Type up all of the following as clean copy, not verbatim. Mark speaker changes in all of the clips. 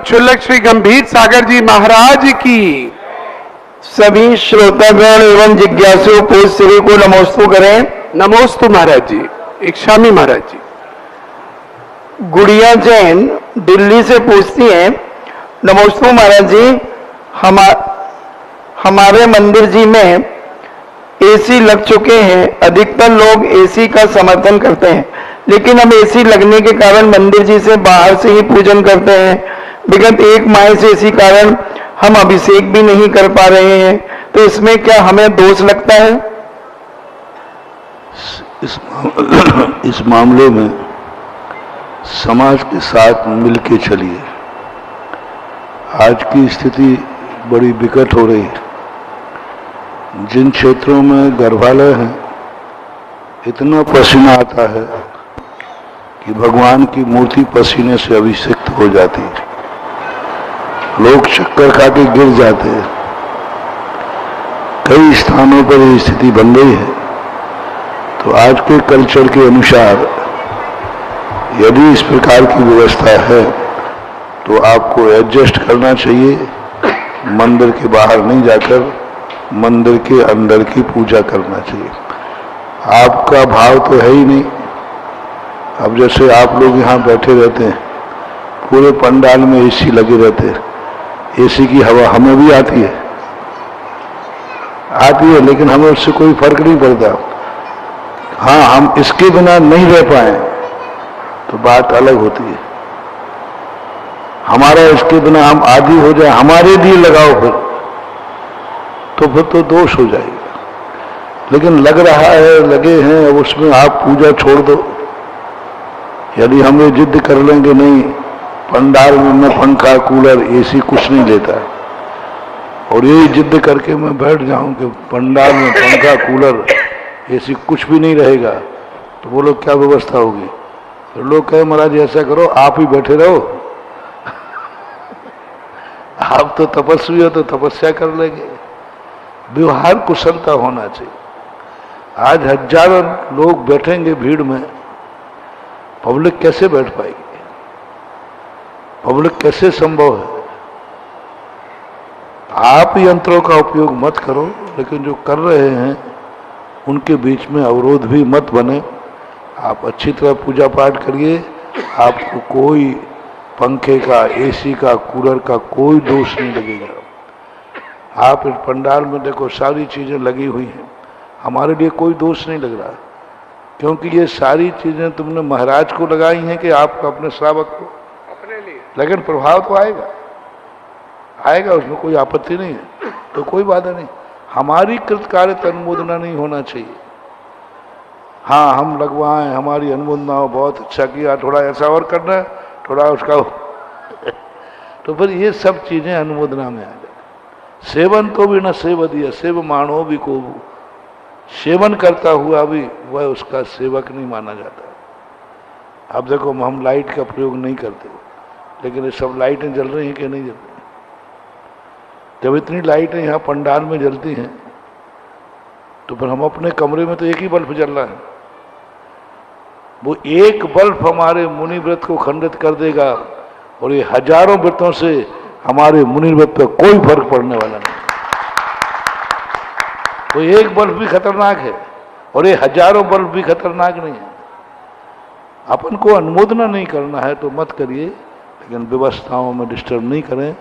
Speaker 1: क्षुल्लक श्री गंभीर सागर जी महाराज की।
Speaker 2: सभी श्रोतागण एवं जिज्ञासु पूज्य श्री को नमोस्तु करें।
Speaker 1: नमोस्तु महाराज जी। इक्षामी महाराज जी।
Speaker 2: गुड़िया जैन दिल्ली से पूछती हैं, नमोस्तु महाराज जी, हमारे मंदिर जी में एसी लग चुके हैं। अधिकतर लोग एसी का समर्थन करते हैं, लेकिन हम एसी लगने के कारण मंदिर जी से बाहर से ही पूजन करते हैं। विगत 1 माह से इसी कारण हम अभिषेक भी नहीं कर पा रहे हैं, तो इसमें क्या हमें दोष लगता है?
Speaker 3: इस मामले में समाज के साथ मिलके चलिए। आज की स्थिति बड़ी विकट हो रही है। जिन क्षेत्रों में गर्भालय हैं, इतना पसीना आता है कि भगवान की मूर्ति पसीने से अभिषिक्त हो जाती है। लोग चक्कर खा के गिर जाते हैं। कई स्थानों पर ये स्थिति बन गई है। तो आज के कल्चर के अनुसार यदि इस प्रकार की व्यवस्था है तो आपको एडजस्ट करना चाहिए। मंदिर के बाहर नहीं जाकर मंदिर के अंदर की पूजा करना चाहिए। आपका भाव तो है ही नहीं। अब जैसे आप लोग यहाँ बैठे रहते हैं, पूरे पंडाल में एसी लगे रहते हैं। एसी की हवा हमें भी आती है, लेकिन हमें उससे कोई फर्क नहीं पड़ता। हाँ, हम इसके बिना नहीं रह पाए तो बात अलग होती है। हमारा इसके बिना हम आदी हो जाए, हमारे लिए लगाओ फिर तो दोष हो जाएगा। लेकिन लग रहा है, लगे हैं, अब उसमें आप पूजा छोड़ दो। यदि हम ये जिद कर लेंगे नहीं, पंडाल में मैं पंखा कूलर एसी कुछ नहीं लेता, और यही जिद करके मैं बैठ जाऊं कि पंडाल में पंखा कूलर एसी कुछ भी नहीं रहेगा, तो वो लोग क्या व्यवस्था होगी? तो लोग कहे महाराज ऐसा करो, आप ही बैठे रहो। आप तो तपस्वी हो तो तपस्या कर लेंगे। व्यवहार कुशलता होना चाहिए। आज हजारों लोग बैठेंगे भीड़ में, पब्लिक कैसे बैठ पाएगी? पब्लिक कैसे संभव है? आप यंत्रों का उपयोग मत करो, लेकिन जो कर रहे हैं उनके बीच में अवरोध भी मत बने। आप अच्छी तरह पूजा पाठ करिए। आपको कोई पंखे का, एसी का, कूलर का कोई दोष नहीं लगेगा। आप इस पंडाल में देखो, सारी चीजें लगी हुई हैं, हमारे लिए कोई दोष नहीं लग रहा, क्योंकि ये सारी चीजें तुमने महाराज को लगाई हैं कि आपको अपने श्रावक को अपने लिए। लेकिन प्रभाव तो आएगा, उसमें कोई आपत्ति नहीं है, तो कोई बाधा नहीं। हमारी कृतकार्यता अनुमोदना नहीं होना चाहिए। हाँ, हम लगवाएं, हमारी अनुमोदना हो, बहुत अच्छा किया, थोड़ा ऐसा और करना है, थोड़ा उसका तो फिर ये सब चीजें अनुमोदना में आ जाए। सेवन तो भी न सेव दिया, सेव मानो भी को, सेवन करता हुआ भी वह उसका सेवक नहीं माना जाता। अब देखो, हम लाइट का प्रयोग नहीं करते, लेकिन ये सब लाइटें जल रही हैं कि नहीं जल रही? जब इतनी लाइटें यहाँ पंडाल में जलती हैं, तो फिर हम अपने कमरे में तो एक ही बल्ब जल रहा है। वो एक बल्ब हमारे मुनि व्रत को खंडित कर देगा, और ये हजारों व्रतों से हमारे मुनि व्रत पर कोई फर्क पड़ने वाला नहीं। तो एक बल्ब भी खतरनाक है, और ये हजारों बल्ब भी खतरनाक नहीं है। अपन को अनुमोदना नहीं करना है तो मत करिए, लेकिन व्यवस्थाओं में डिस्टर्ब नहीं करें।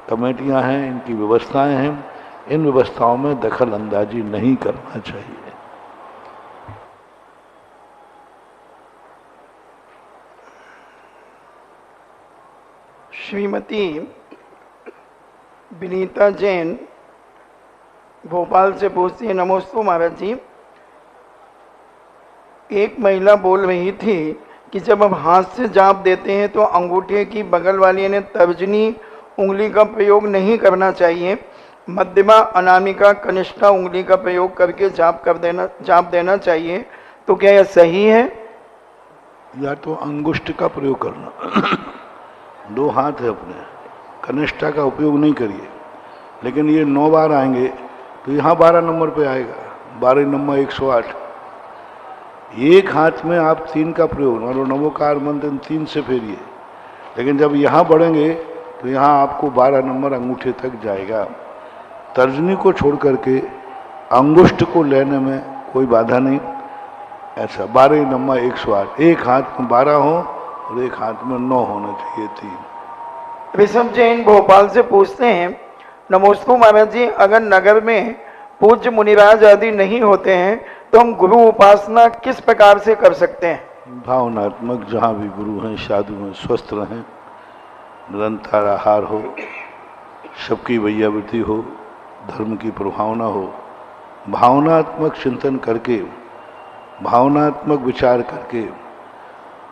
Speaker 3: कमेटियां हैं, इनकी व्यवस्थाएं हैं, इन व्यवस्थाओं में दखल अंदाजी नहीं करना चाहिए।
Speaker 2: श्रीमती विनीता जैन भोपाल से पूछती है, नमोस्तु महाराज जी, एक महिला बोल रही थी कि जब हम हाथ से जाप देते हैं तो अंगूठे की बगल वाली ने तर्जनी उंगली का प्रयोग नहीं करना चाहिए, मध्यमा, अनामिका, कनिष्ठा उंगली का प्रयोग करके जाप देना चाहिए, तो क्या यह सही है?
Speaker 3: या तो अंगुष्ठ का प्रयोग करना, 2 हाथ है अपने, कनिष्ठा का उपयोग नहीं करिए। लेकिन ये 9 बार आएंगे तो यहाँ 12 नंबर पे आएगा, 12 नंबर 108। एक हाथ में आप 3 का प्रयोग, मतलब नमोकार मंत्र 3 से फेरिए। लेकिन जब यहाँ बढ़ेंगे तो यहाँ आपको 12 नंबर अंगूठे तक जाएगा। तर्जनी को छोड़ करके अंगुष्ठ को लेने में कोई बाधा नहीं। ऐसा 12 नंबर 108, एक हाथ में 12 हो और एक हाथ में 9 होना चाहिए, 3।
Speaker 2: ऋषभ जैन भोपाल से पूछते हैं, नमोस्तु महाराज जी, अगर नगर में पूज्य मुनिराज आदि नहीं होते हैं तो हम गुरु उपासना किस प्रकार से कर सकते हैं?
Speaker 3: भावनात्मक, जहाँ भी गुरु हैं, साधु हैं, स्वस्थ रहें, निरंतर आहार हो, सबकी वैयावृत्ति हो, धर्म की प्रभावना हो, भावनात्मक चिंतन करके, भावनात्मक विचार करके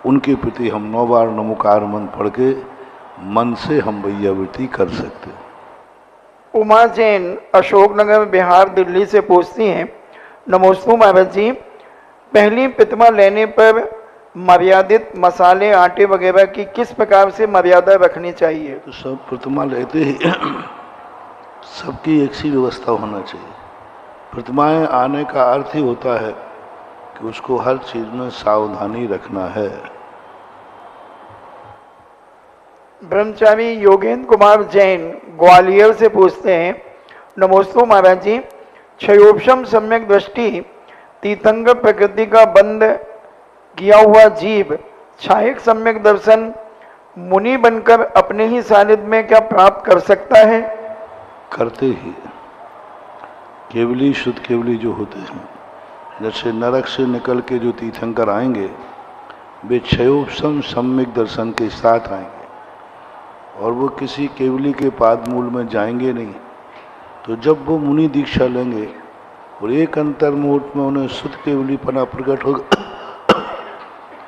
Speaker 3: उनके प्रति हम 9 बार नमोकार मंत्र पढ़ के मन से हम वैयावृत्ति कर सकते हैं।
Speaker 2: उमा जैन अशोकनगर बिहार दिल्ली से पूछती हैं, नमोस्तु महाराज जी, पहली प्रतिमा लेने पर मर्यादित मसाले आटे वगैरह की किस प्रकार से मर्यादा रखनी चाहिए?
Speaker 3: तो सब प्रतिमा लेते ही सबकी एक सी व्यवस्था होना चाहिए। प्रतिमाएं आने का अर्थ ही होता है कि उसको हर चीज में सावधानी रखना है।
Speaker 2: ब्रह्मचारी योगेंद्र कुमार जैन ग्वालियर से पूछते हैं, नमोस्तु महाराज जी, क्षयोपशम सम्यक दृष्टि तीर्थंकर प्रकृति का बंद किया हुआ जीव छायक सम्यक दर्शन मुनि बनकर अपने ही सानिध्य में क्या प्राप्त कर सकता है?
Speaker 3: करते ही केवली शुद्ध केवली जो होते हैं, जैसे नरक से निकल के जो तीर्थंकर आएंगे वे क्षयोपशम सम्यक दर्शन के साथ आएंगे और वो किसी केवली के पाद मूल में जाएंगे नहीं। तो जब वो मुनि दीक्षा लेंगे और एक अंतर मुहूर्त में उन्हें शुद्ध केवलीपना प्रकट होगा,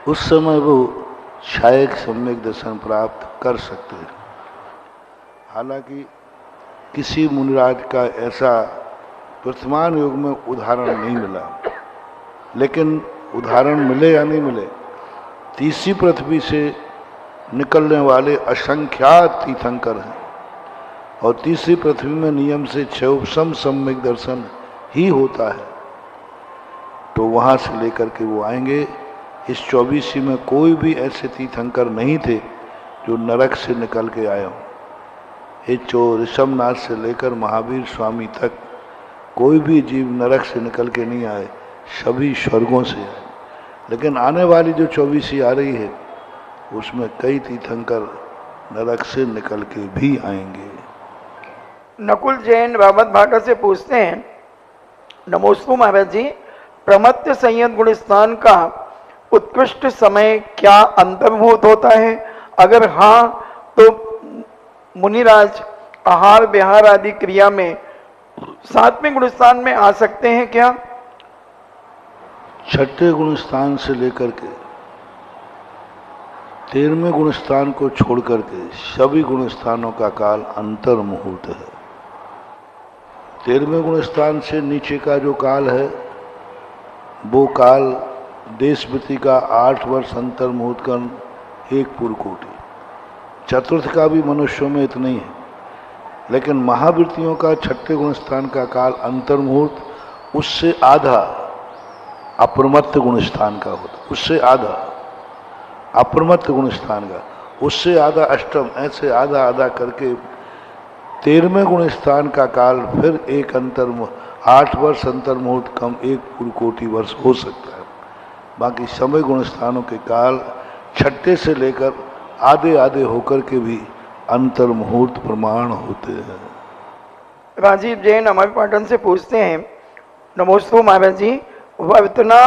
Speaker 3: उस समय वो छायक सम्यक दर्शन प्राप्त कर सकते हैं। हालांकि किसी मुनिराज का ऐसा वर्तमान युग में उदाहरण नहीं मिला, लेकिन उदाहरण मिले या नहीं मिले, तीसरी पृथ्वी से निकलने वाले असंख्यात तीर्थंकर हैं और तीसरी पृथ्वी में नियम से क्षयोपशम सम्यक दर्शन ही होता है। तो वहाँ से लेकर के वो आएंगे। इस 24 में कोई भी ऐसे तीर्थंकर नहीं थे जो नरक से निकल के आए हों। ये ऋषभनाथ से लेकर महावीर स्वामी तक कोई भी जीव नरक से निकल के नहीं आए, सभी स्वर्गों से आए। लेकिन आने वाली जो 24 आ रही है उसमें कई तीर्थंकर नरक से निकल के भी आएंगे।
Speaker 2: नकुल जैन रावत भाटा से पूछते हैं, नमोस्तु महाराज जी, प्रमत्त संयत गुणस्थान का उत्कृष्ट समय क्या अंतर्भूत होता है? अगर हाँ तो मुनिराज आहार विहार आदि क्रिया में 7वें गुणस्थान में आ सकते हैं क्या?
Speaker 3: 6ठे गुणस्थान से लेकर के 13वें गुणस्थान को छोड़ करके सभी गुणस्थानों का काल अंतर मुहूर्त है। 13वें गुणस्थान से नीचे का जो काल है वो काल देशवृत्ति का 8 वर्ष अंतर मुहूर्त का 1 पूर्व कोटि, चतुर्थ का भी मनुष्यों में इतना ही है। लेकिन महावृत्तियों का 6ठे गुणस्थान का काल अंतर मुहूर्त, उससे आधा अप्रमत्त गुणस्थान का होता, उससे आधा अप्रमत्त गुणस्थान का, उससे आधा अष्टम, ऐसे आधा आधा करके 13वें गुणस्थान का काल फिर 8 वर्ष अंतर मुहूर्त कम 1 पूर्व कोटि वर्ष हो सकता है। बाकी समय गुणस्थानों के काल 6ठे से लेकर आधे आधे होकर के भी अंतर मुहूर्त प्रमाण होते हैं।
Speaker 2: राजीव जैन अमरपाटन से पूछते हैं, नमोस्तु महाराज जी, वर्तना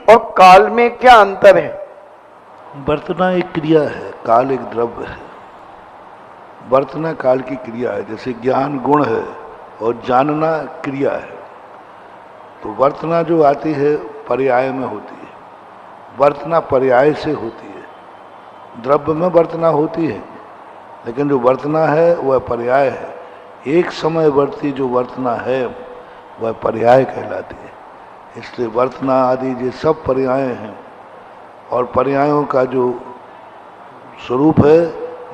Speaker 2: और काल में क्या अंतर है?
Speaker 3: वर्तना एक क्रिया है, काल एक द्रव्य है। वर्तना काल की क्रिया है, जैसे ज्ञान गुण है और जानना क्रिया है। तो वर्तना जो आती है पर्याय में होती है, वर्तना पर्याय से होती है। द्रव्य में वर्तना होती है, लेकिन जो वर्तना है वह पर्याय है। एक समय वर्ती जो वर्तना है वह पर्याय कहलाती है। इसलिए वर्तना आदि ये सब पर्याय हैं और पर्यायों का जो स्वरूप है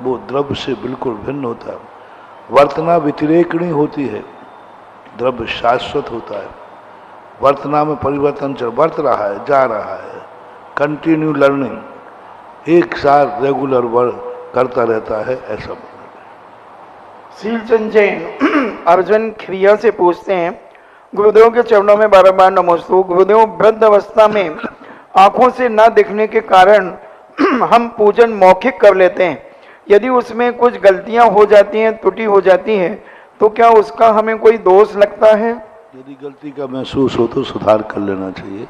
Speaker 3: वो द्रव्य से बिल्कुल भिन्न होता है। वर्तना व्यतिरेकणी होती है, द्रव्य शाश्वत होता है। वर्तना में परिवर्तन वर्त रहा है, जा रहा है, कंटिन्यू लर्निंग, एक साथ रेगुलर वर्क करता रहता है, ऐसा मतलब है।
Speaker 2: शीलचंद जैन अर्जुन खिरिया से पूछते हैं, गुरुदेव के चरणों में बारंबार नमोस्तु। गुरुदेव, वृद्ध अवस्था में आंखों से न दिखने के कारण हम पूजन मौखिक कर लेते हैं, यदि उसमें कुछ गलतियां हो जाती हैं, त्रुटि हो जाती है, तो क्या उसका हमें कोई दोष लगता है?
Speaker 3: यदि गलती का महसूस हो तो सुधार कर लेना चाहिए।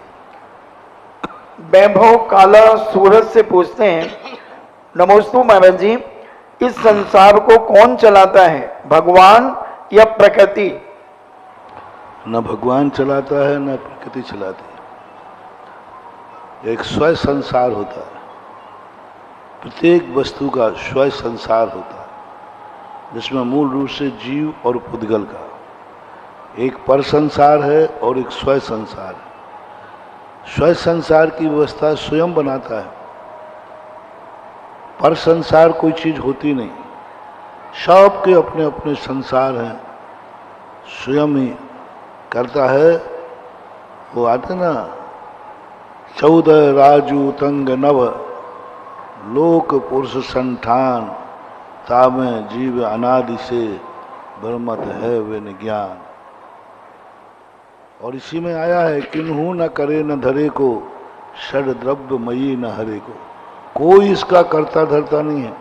Speaker 2: वैभव काला सूरज से पूछते हैं, नमोस्तु महाराज जी, इस संसार को कौन चलाता है, भगवान या प्रकृति?
Speaker 3: न भगवान चलाता है न प्रकृति चलाती है। एक स्वयं संसार होता है, प्रत्येक वस्तु का स्वयं संसार होता है, जिसमें मूल रूप से जीव और पुद्गल का एक पर संसार है और एक स्वयं संसार है। स्वयं संसार की व्यवस्था स्वयं बनाता है, पर संसार कोई चीज होती नहीं, सबके अपने अपने संसार हैं, स्वयं ही करता है। वो आते ना, 14 राजू तंग नव लोक पुरुष संठान, तामे जीव अनादि से ब्रह्मत है वे ज्ञान। और इसी में आया है, किन्हू न करे न धरे को, षड द्रव्य मयी न हरे को। कोई इसका करता धरता नहीं है,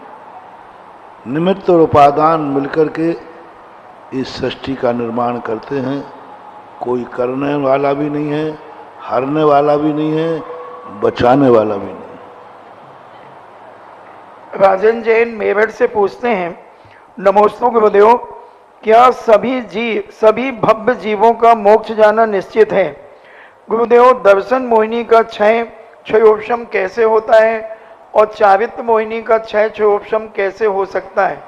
Speaker 3: निमित्त और उपादान मिलकर के इस सृष्टि का निर्माण करते हैं। कोई करने वाला भी नहीं है, हारने वाला भी नहीं है, बचाने वाला भी नहीं।
Speaker 2: राजन जैन मेरठ से पूछते हैं, नमोस्तु गुरुदेव, क्या सभी भव्य जीवों का मोक्ष जाना निश्चित है? गुरुदेव, दर्शन मोहिनी का क्षयोपशम कैसे होता है और चारित्र मोहिनी का क्षयोपशम कैसे हो सकता है?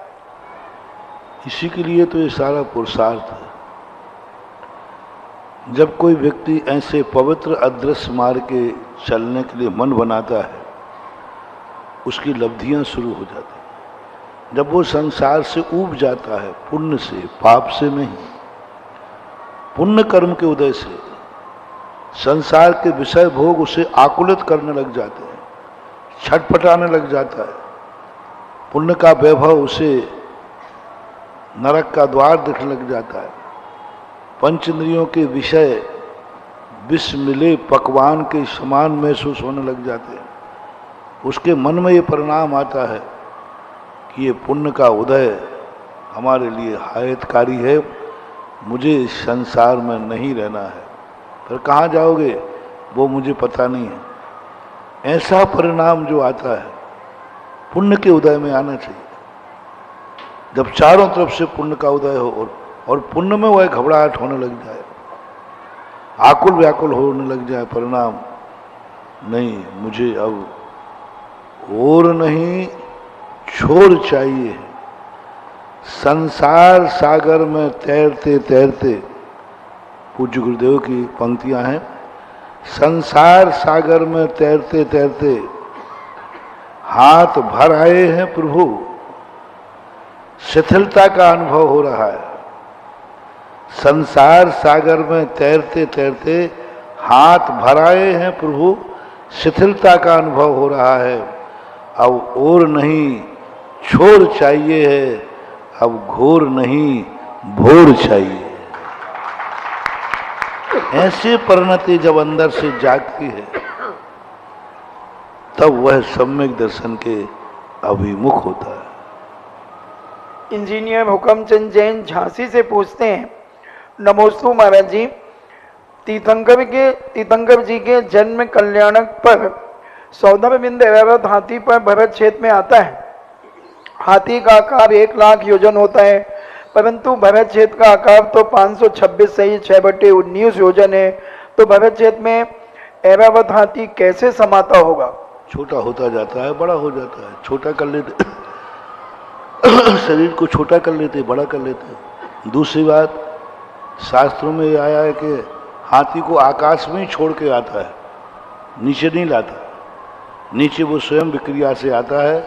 Speaker 3: इसी के लिए तो ये सारा पुरुषार्थ है। जब कोई व्यक्ति ऐसे पवित्र अदृश्य मार्ग के चलने के लिए मन बनाता है, उसकी लब्धियां शुरू हो जाती हैं। जब वो संसार से ऊब जाता है, पुण्य से, पाप से नहीं, पुण्य कर्म के उदय से, संसार के विषय भोग उसे आकुलित करने लग जाते हैं, छटपटाने लग जाता है। पुण्य का वैभव उसे नरक का द्वार दिखने लग जाता है। पंच इंद्रियों के विषय विष मिले पकवान के समान महसूस होने लग जाते हैं। उसके मन में ये परिणाम आता है कि ये पुण्य का उदय हमारे लिए हायतकारी है, मुझे इस संसार में नहीं रहना है। फिर कहाँ जाओगे वो मुझे पता नहीं है। ऐसा परिणाम जो आता है, पुण्य के उदय में आना चाहिए। जब चारों तरफ से पुण्य का उदय हो और पुण्य में वह घबराहट होने लग जाए, आकुल व्याकुल होने लग जाए, परिणाम नहीं, मुझे अब और नहीं छोर चाहिए। संसार सागर में तैरते तैरते, पूज्य गुरुदेव की पंक्तियां हैं, संसार सागर में तैरते तैरते हाथ भर आए हैं प्रभु, शिथिलता का अनुभव हो रहा है। संसार सागर में तैरते तैरते हाथ भर आए हैं प्रभु, शिथिलता का अनुभव हो रहा है। अब और नहीं छोर चाहिए है, अब घोर नहीं भोर चाहिए। ऐसे परिणति जब अंदर से जागती है, तब वह सम्यक दर्शन के अभिमुख होता है।
Speaker 2: इंजीनियर हुकमचंद जैन झांसी से पूछते हैं, नमोस्तु महाराज जी, तीर्थंकर जी के जन्म कल्याणक पर सौदाबिंद एरावत हाथी पर भरत क्षेत्र में आता है। हाथी का आकार 1 लाख योजन होता है, परंतु भरत क्षेत्र का आकार तो 526 सही 6/19 योजन है। तो भरत क्षेत्र में एरावत हाथी कैसे समाता होगा?
Speaker 3: छोटा होता जाता है, बड़ा हो जाता है, छोटा कर लेते शरीर को छोटा कर लेते, बड़ा कर लेते। दूसरी बात, शास्त्रों में यह आया है कि हाथी को आकाश में ही छोड़ के आता है, नीचे नहीं लाता। नीचे वो स्वयं विक्रिया से आता है,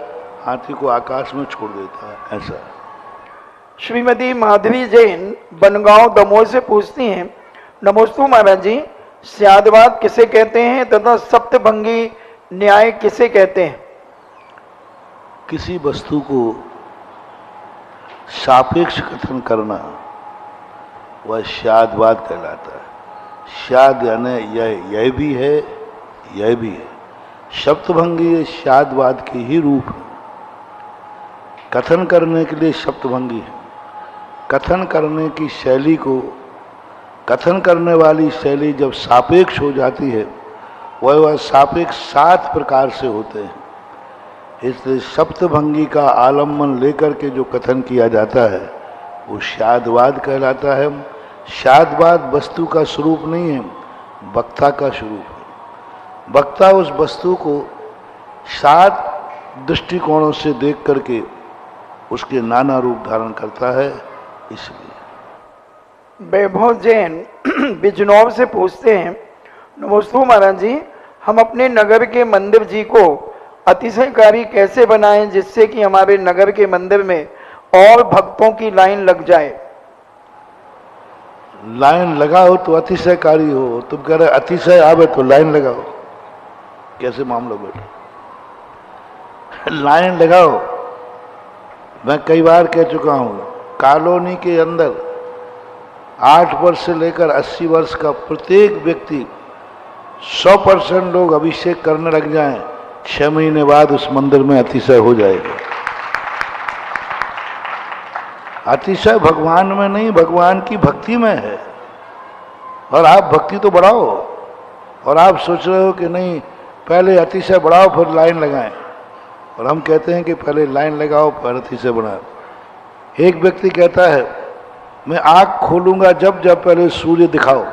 Speaker 3: हाथी को आकाश में छोड़ देता है, ऐसा।
Speaker 2: श्रीमती माधवी जैन बनगांव दमोह से पूछती हैं, नमोस्तु महाराज जी, स्यादवाद किसे कहते हैं तथा सप्तभंगी न्याय किसे कहते हैं?
Speaker 3: किसी वस्तु को सापेक्ष कथन करना वह शादवाद कहलाता है। शाद यानी यह भी है, यह भी है। शब्दभंगी शादवाद के ही रूप है। कथन करने के लिए शब्दभंगी है। कथन करने की शैली को, कथन करने वाली शैली जब सापेक्ष हो जाती है, वह सापेक्ष 7 प्रकार से होते हैं। इसलिए शब्दभंगी का आलम्बन लेकर के जो कथन किया जाता है वो शादवाद कहलाता है। शादवाद वस्तु का स्वरूप नहीं है, वक्ता का स्वरूप है। वक्ता उस वस्तु को 7 दृष्टिकोणों से देख करके उसके नाना रूप धारण करता है। इसलिए
Speaker 2: वैभव जैन बिजनौर से पूछते हैं, नमस्ते महाराज जी, हम अपने नगर के मंदिर जी को अतिशयकारी कैसे बनाएं जिससे कि हमारे नगर के मंदिर में और भक्तों की लाइन लग जाए?
Speaker 3: लाइन लगाओ तो अतिशयकारी हो। तुम कह रहे अतिशय आवे तो लाइन लगाओ, कैसे मामला बेटा? लाइन लगाओ। मैं कई बार कह चुका हूं, कॉलोनी के अंदर 8 वर्ष से लेकर 80 वर्ष का प्रत्येक व्यक्ति 100% लोग अभिषेक करने लग जाएं, 6 महीने बाद उस मंदिर में अतिशय हो जाएगा। अतिशय भगवान में नहीं, भगवान की भक्ति में है। और आप भक्ति तो बढ़ाओ, और आप सोच रहे हो कि नहीं पहले अतिशय बढ़ाओ फिर लाइन लगाएं, और हम कहते हैं कि पहले लाइन लगाओ फिर अतिशय बढ़ाओ। एक व्यक्ति कहता है मैं आंख खोलूंगा जब जब पहले सूर्य दिखाओ,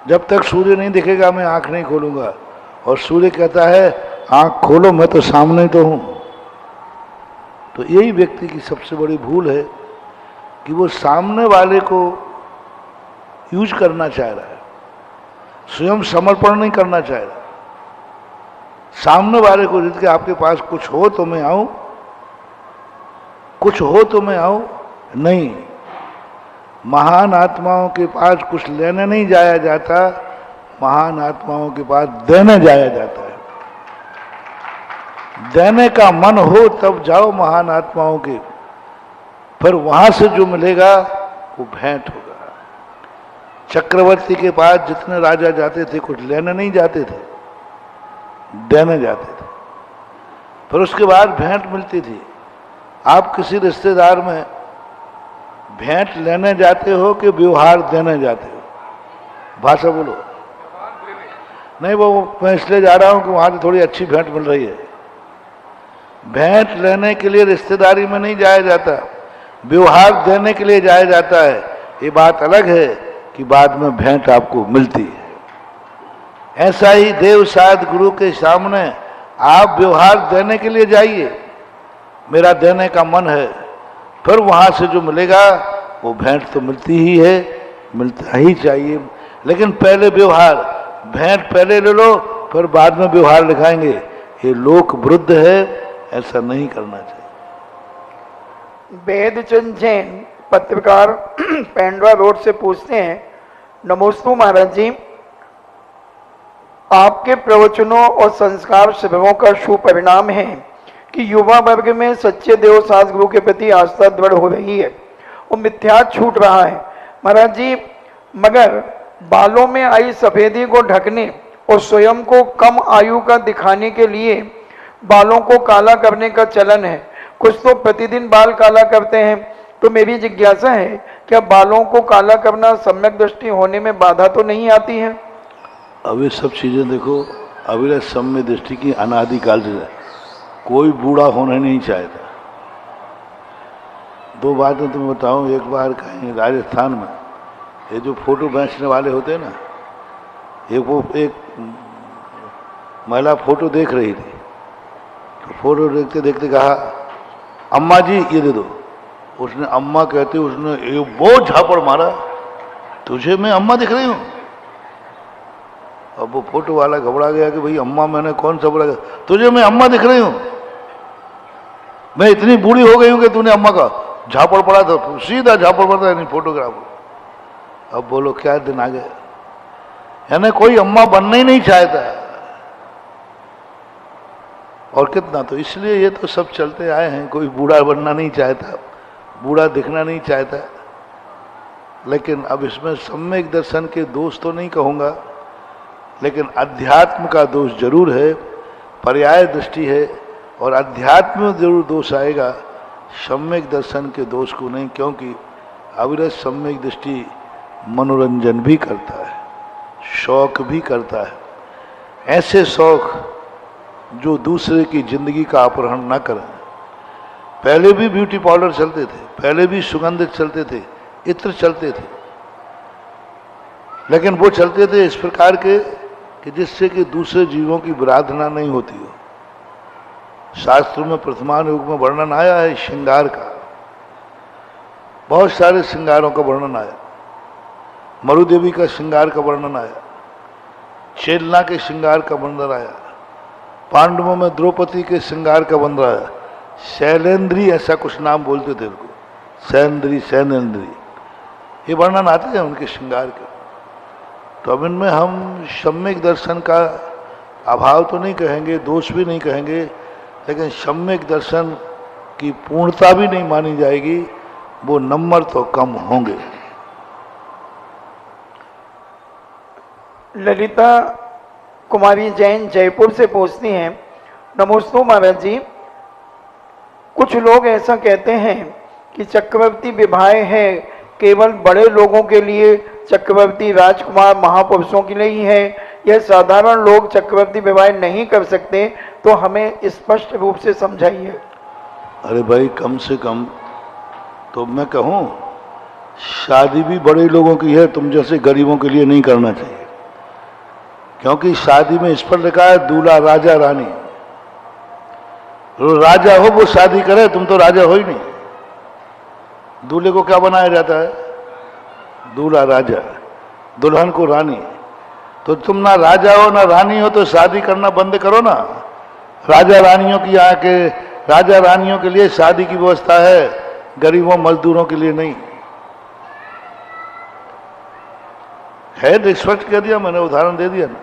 Speaker 3: जब तक सूर्य नहीं दिखेगा मैं आंख नहीं खोलूंगा। और सूर्य कहता है आंख खोलो, मैं तो सामने तो हूं। तो यही व्यक्ति की सबसे बड़ी भूल है कि वो सामने वाले को यूज करना चाह रहा है, स्वयं समर्पण नहीं करना चाह रहा। सामने वाले को जिसके आपके पास कुछ हो तो मैं आऊं, कुछ हो तो मैं आऊं, नहीं। महान आत्माओं के पास कुछ लेने नहीं जाया जाता, महान आत्माओं के पास देने जाया जाता है। देने का मन हो तब जाओ महान आत्माओं के, फिर वहां से जो मिलेगा वो भेंट होगा। चक्रवर्ती के पास जितने राजा जाते थे कुछ लेने नहीं जाते थे, देने जाते थे, फिर उसके बाद भेंट मिलती थी। आप किसी रिश्तेदार में भेंट लेने जाते हो कि व्यवहार देने जाते हो? भाषा बोलो। नहीं, वो मैं इसलिए जा रहा हूं कि वहां से थोड़ी अच्छी भेंट मिल रही है। भेंट लेने के लिए रिश्तेदारी में नहीं जाया जाता, व्यवहार देने के लिए जाया जाता है। ये बात अलग है कि बाद में भेंट आपको मिलती है। ऐसा ही देव साध गुरु के सामने आप व्यवहार देने के लिए जाइए, मेरा देने का मन है, फिर वहां से जो मिलेगा वो भेंट तो मिलती ही है, मिलता ही चाहिए। लेकिन पहले व्यवहार, भेंट पहले ले लो फिर बाद में व्यवहार दिखाएंगे, ये लोक विरुद्ध है, ऐसा नहीं करना चाहिए।
Speaker 2: वेदचंद जैन पत्रकार पेंड्रा रोड से पूछते हैं, नमस्ते महाराज जी, आपके प्रवचनों और संस्कार शिविरों का शुभ परिणाम है कि युवा वर्ग में सच्चे देव साध गुरु के प्रति आस्था दृढ़ हो रही है और मिथ्या छूट रहा है महाराज जी, मगर बालों में आई सफेदी को ढकने और स्वयं को कम आयु का दिखाने के लिए बालों को काला करने का चलन है। कुछ तो प्रतिदिन बाल काला करते हैं। तो मेरी जिज्ञासा है, क्या बालों को काला करना सम्यक दृष्टि होने में बाधा तो नहीं आती है?
Speaker 3: अब ये सब चीजें देखो, अभी सम्य दृष्टि की अनादिकाल से कोई बूढ़ा होना नहीं चाहता। 2 बातें तुम्हें बताऊं। एक बार कहीं राजस्थान में ये जो फोटो बेचने वाले होते हैं ना, एक महिला फोटो देख रही थी, तो फोटो देखते देखते कहा अम्मा जी ये दे दो। उसने अम्मा कहते उसने एक बहुत झापड़ मारा, तुझे मैं अम्मा दिख रही हूं? अब वो फोटो वाला घबरा गया कि भाई अम्मा मैंने कौन सा बोला, तुझे मैं अम्मा दिख रही हूं? मैं इतनी बूढ़ी हो गई हूं कि तूने अम्मा का झापड़ पड़ा था, सीधा झापड़ पड़ता है नहीं फोटोग्राफर। अब बोलो क्या दिन आ गए, यानी कोई अम्मा बनना ही नहीं चाहता। और कितना, तो इसलिए ये तो सब चलते आए हैं। कोई बूढ़ा बनना नहीं चाहता, बूढ़ा दिखना नहीं चाहता, लेकिन अब इसमें सम्यक दर्शन के दोष तो नहीं कहूँगा, लेकिन अध्यात्म का दोष जरूर है, पर्याय दृष्टि है, और अध्यात्म में जरूर दोष आएगा, सम्यक दर्शन के दोष को नहीं, क्योंकि अविरत सम्यक दृष्टि मनोरंजन भी करता है, शौक भी करता है। ऐसे शौक जो दूसरे की जिंदगी का अपहरण न करें। पहले भी ब्यूटी पाउडर चलते थे, पहले भी सुगंधित चलते थे, इत्र चलते थे, लेकिन वो चलते थे इस प्रकार के कि जिससे कि दूसरे जीवों की विराधना नहीं होती हो। शास्त्रों में प्रथमान युग में वर्णन आया है श्रृंगार का, बहुत सारे श्रृंगारों का वर्णन आया। मरुदेवी का श्रृंगार का वर्णन आया, चेलना के श्रृंगार का वर्णन आया, पांडवों में द्रौपदी के श्रृंगार का वर्णन आया। शैलेंद्री ऐसा कुछ नाम बोलते थे उनको, सैंद्री, सैनेन्द्री, ये वर्णन आते हैं उनके श्रृंगार के। तो अब इनमें हम सम्यक दर्शन का अभाव तो नहीं कहेंगे, दोष भी नहीं कहेंगे, लेकिन सम्यक दर्शन की पूर्णता भी नहीं मानी जाएगी, वो नंबर तो कम होंगे।
Speaker 2: ललिता कुमारी जैन जयपुर से पूछती हैं, नमोस्तु महाराज जी, कुछ लोग ऐसा कहते हैं कि चक्रवर्ती विवाह है केवल बड़े लोगों के लिए, चक्रवर्ती राजकुमार महापुरुषों के लिए ही है, यह साधारण लोग चक्रवर्ती विवाह नहीं कर सकते, तो हमें स्पष्ट रूप से समझाइए।
Speaker 3: अरे भाई, कम से कम तो मैं कहूँ शादी भी बड़े लोगों की है, तुम जैसे गरीबों के लिए नहीं करना चाहिए, क्योंकि शादी में इस पर लिखा है दूल्हा राजा रानी। जो राजा हो वो शादी करे, तुम तो राजा हो ही नहीं। दूल्हे को क्या बनाया जाता है? दूल्हा राजा, दुल्हन को रानी। तो तुम ना राजा हो ना रानी हो, तो शादी करना बंद करो ना। राजा रानियों की यहाँ के, राजा रानियों के लिए शादी की व्यवस्था है, गरीबों मजदूरों के लिए नहीं है। स्पष्ट कह दिया मैंने, उदाहरण दे दिया ना।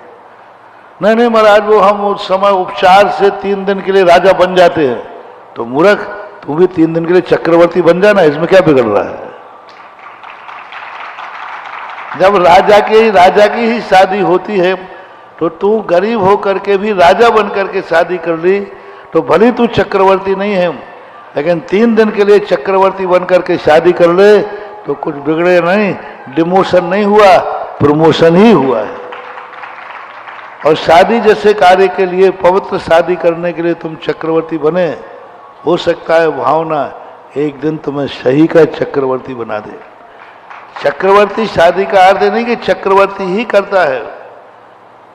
Speaker 3: नहीं नहीं महाराज, वो हम उस समय उपचार से 3 दिन के लिए राजा बन जाते हैं। तो मूर्ख, तू भी 3 दिन के लिए चक्रवर्ती बन जाना, इसमें क्या बिगड़ रहा है? जब राजा की ही शादी होती है, तो तू गरीब होकर के भी राजा बन करके शादी कर ली, तो भले तू चक्रवर्ती नहीं है, लेकिन 3 दिन के लिए चक्रवर्ती बन करके शादी कर ले तो कुछ बिगड़े नहीं, डिमोशन नहीं हुआ, प्रमोशन ही हुआ है। और शादी जैसे कार्य के लिए, पवित्र शादी करने के लिए तुम चक्रवर्ती बने, हो सकता है भावना एक दिन तुम्हें सही का चक्रवर्ती बना दे। चक्रवर्ती शादी का अर्थ नहीं कि चक्रवर्ती ही करता है,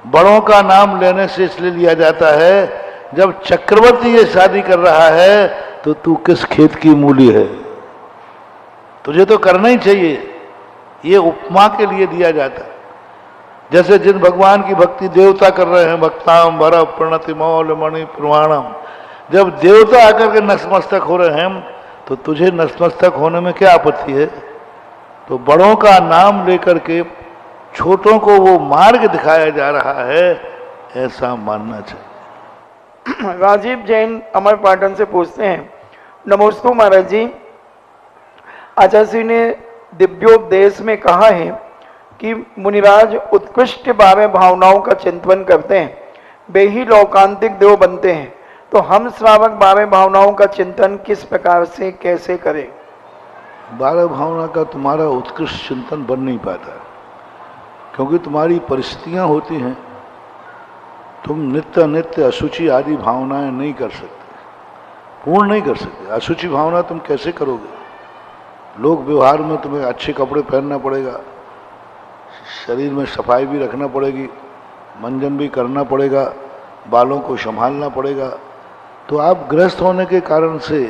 Speaker 3: बड़ों का नाम लेने से इसलिए लिया जाता है, जब चक्रवर्ती ये शादी कर रहा है तो तू किस खेत की मूली है, तुझे तो करना ही चाहिए। ये उपमा के लिए दिया जाता है। जैसे जिन भगवान की भक्ति देवता कर रहे हैं, भक्ताम भर प्रणति मौल मणि प्रमाणम, जब देवता आकर के नतमस्तक हो रहे हैं तो तुझे नतमस्तक होने में क्या आपत्ति है? तो बड़ों का नाम लेकर के छोटों को वो मार्ग दिखाया जा रहा है, ऐसा मानना चाहिए।
Speaker 2: राजीव जैन अमरपाटन से पूछते हैं, नमोस्तु महाराज जी, आचार्य जी ने दिव्योपदेश में कहा है कि मुनिराज उत्कृष्ट 12 भावनाओं का चिंतन करते हैं, वे ही लौकांतिक देव बनते हैं। तो हम श्रावक 12 भावनाओं का चिंतन किस प्रकार से कैसे करें?
Speaker 3: 12 भावना का तुम्हारा उत्कृष्ट चिंतन बन नहीं पाता, क्योंकि तुम्हारी परिस्थितियां होती हैं। तुम नित्य नित्य अशुचि आदि भावनाएं नहीं कर सकते, पूर्ण नहीं कर सकते। अशुचि भावना तुम कैसे करोगे? लोक व्यवहार में तुम्हें अच्छे कपड़े पहनना पड़ेगा, शरीर में सफाई भी रखना पड़ेगी, मंजन भी करना पड़ेगा, बालों को संभालना पड़ेगा। तो आप गृहस्थ होने के कारण से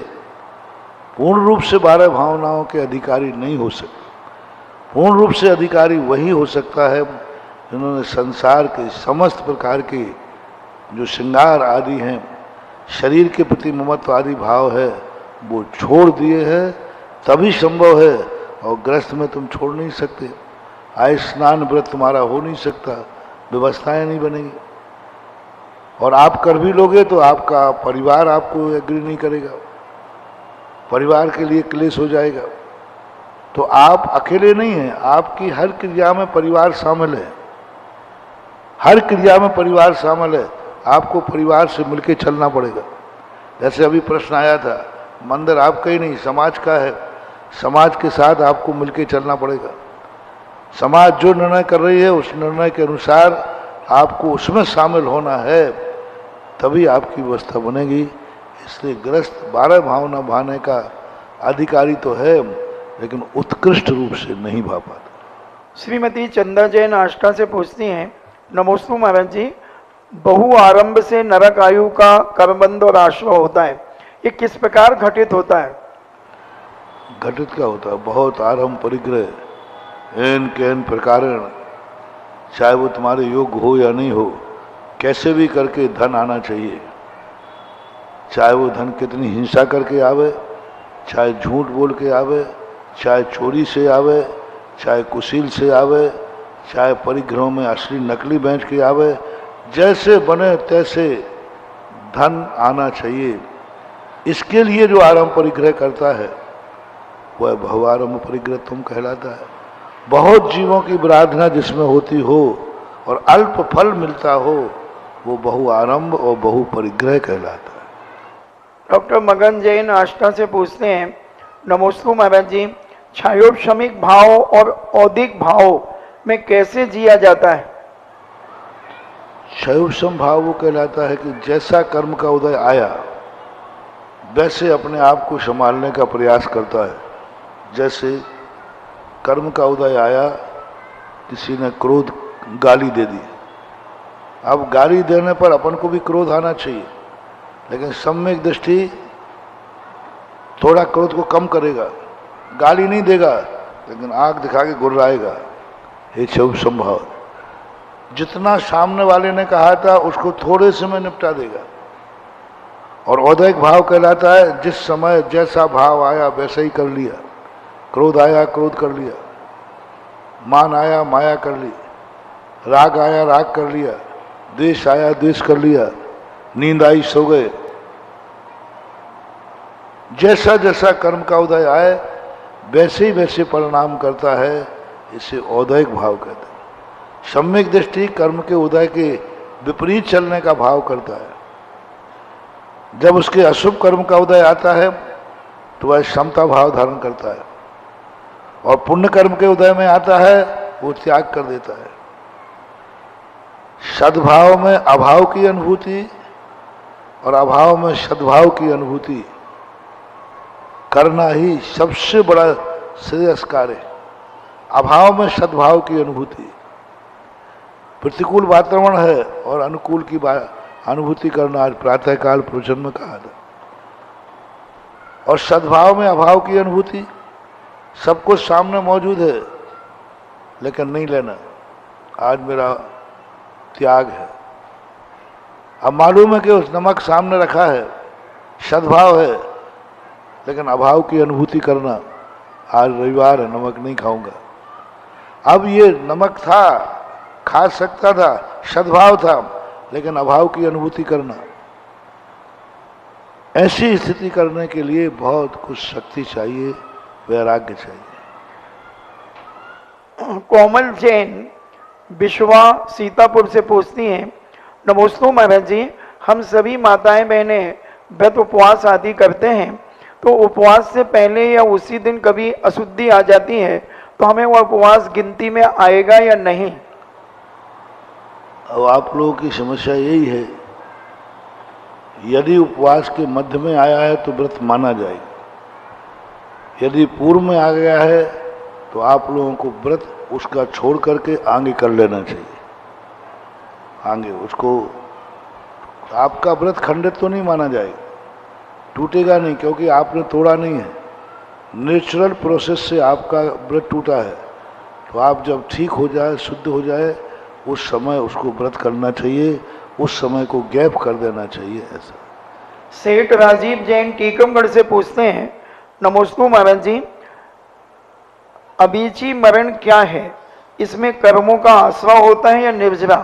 Speaker 3: पूर्ण रूप से 12 भावनाओं के अधिकारी नहीं हो सकते। पूर्ण रूप से अधिकारी वही हो सकता है जिन्होंने संसार के समस्त प्रकार के जो श्रृंगार आदि हैं, शरीर के प्रति ममत्व आदि भाव है, वो छोड़ दिए हैं, तभी संभव है। और गृहस्थ में तुम छोड़ नहीं सकते। आय स्नान व्रत तुम्हारा हो नहीं सकता, व्यवस्थाएं नहीं बनेगी। और आप कर भी लोगे तो आपका परिवार आपको एग्री नहीं करेगा, परिवार के लिए क्लेश हो जाएगा। तो आप अकेले नहीं हैं, आपकी हर क्रिया में परिवार शामिल है, हर क्रिया में परिवार शामिल है। आपको परिवार से मिलकर चलना पड़ेगा। जैसे अभी प्रश्न आया था, मंदिर आपका ही नहीं समाज का है, समाज के साथ आपको मिलकर चलना पड़ेगा। समाज जो निर्णय कर रही है उस निर्णय के अनुसार आपको उसमें शामिल होना है, तभी आपकी व्यवस्था बनेगी। इसलिए गृहस्थ 12 भावना भाने का अधिकारी तो है, लेकिन उत्कृष्ट रूप से नहीं भा पाता।
Speaker 2: श्रीमती चंदा जैन आष्टा से पूछती हैं, नमोस्तु महाराज जी, बहु आरंभ से नरक आयु का कर्मबंध और आश्रय होता है, ये किस प्रकार घटित होता है?
Speaker 3: घटित क्या होता है? बहुत आरंभ परिग्रह एन के एन प्रकारण, चाहे वो तुम्हारे योग्य हो या नहीं हो, कैसे भी करके धन आना चाहिए। चाहे वो धन कितनी हिंसा करके आवे, चाहे झूठ बोल के आवे, चाहे चोरी से आवे, चाहे कुशील से आवे, चाहे परिग्रहों में असली नकली बेच के आवे, जैसे बने तैसे धन आना चाहिए। इसके लिए जो आरंभ परिग्रह करता है वह बहुआरंभ परिग्रह तुम कहलाता है। बहुत जीवों की आराधना जिसमें होती हो और अल्प फल मिलता हो, वो बहुआरंभ और बहु परिग्रह कहलाता है।
Speaker 2: डॉक्टर मगन जैन आष्टा से पूछते हैं, नमोस्तु महाराज जी, क्षयोपशमिक भाव और औदिक भाव में कैसे जिया जाता है?
Speaker 3: क्षयोपशम भाव वो कहलाता है कि जैसा कर्म का उदय आया वैसे अपने आप को संभालने का प्रयास करता है। जैसे कर्म का उदय आया, किसी ने क्रोध गाली दे दी, अब गाली देने पर अपन को भी क्रोध आना चाहिए, लेकिन सम्यक दृष्टि थोड़ा क्रोध को कम करेगा, गाली नहीं देगा लेकिन आंख दिखा के गुर्राएगा। ये क्षयोपशम भाव। जितना सामने वाले ने कहा था उसको थोड़े से में निपटा देगा। और औदैक भाव कहलाता है जिस समय जैसा भाव आया वैसा ही कर लिया। क्रोध आया क्रोध कर लिया, मान आया माया कर ली, राग आया राग कर लिया, द्वेष आया द्वेष कर लिया, नींद आई सो गए। जैसा जैसा कर्म का उदय आए वैसे ही वैसे परिणाम करता है, इसे औदैक भाव कहते हैं। सम्यक दृष्टि कर्म के उदय के विपरीत चलने का भाव करता है। जब उसके अशुभ कर्म का उदय आता है तो वह समता भाव धारण करता है, और पुण्य कर्म के उदय में आता है वो त्याग कर देता है। सद्भाव में अभाव की अनुभूति और अभाव में सद्भाव की अनुभूति करना ही सबसे बड़ा श्रेयस कार्य है। अभाव में सद्भाव की अनुभूति, प्रतिकूल वातावरण है और अनुकूल की अनुभूति करना आज प्रातःकाल प्रवचन में कहा था। और सद्भाव में अभाव की अनुभूति, सब कुछ सामने मौजूद है लेकिन नहीं लेना, आज मेरा त्याग है। अब मालूम है कि उस नमक सामने रखा है, सद्भाव है, लेकिन अभाव की अनुभूति करना, आज रविवार है नमक नहीं खाऊंगा। अब ये नमक था, खा सकता था, सद्भाव था, लेकिन अभाव की अनुभूति करना, ऐसी स्थिति करने के लिए बहुत कुछ शक्ति चाहिए, वैराग्य चाहिए।
Speaker 2: कोमल जैन विश्वा सीतापुर से पूछती हैं, नमोस्तु महाराज जी, हम सभी माताएं बहनें व्रत उपवास आदि करते हैं, तो उपवास से पहले या उसी दिन कभी अशुद्धि आ जाती है तो हमें वह उपवास गिनती में आएगा या नहीं?
Speaker 3: अब आप लोगों की समस्या यही है, यदि उपवास के मध्य में आया है तो व्रत माना जाएगा, यदि पूर्व में आ गया है तो आप लोगों को व्रत उसका छोड़ करके आगे कर लेना चाहिए। आगे उसको, आपका व्रत खंडित तो नहीं माना जाएगा, टूटेगा नहीं, क्योंकि आपने तोड़ा नहीं है, नेचुरल प्रोसेस से आपका व्रत टूटा है। तो आप जब ठीक हो जाए, शुद्ध हो जाए, उस समय उसको व्रत करना चाहिए, उस समय को गैप कर देना चाहिए। ऐसा
Speaker 2: सेठ राजीव जैन टीकमगढ़ से पूछते हैं, नमोस्तु महाराज जी, अबीची मरण क्या है? इसमें कर्मों का आश्रय होता है या निर्जरा?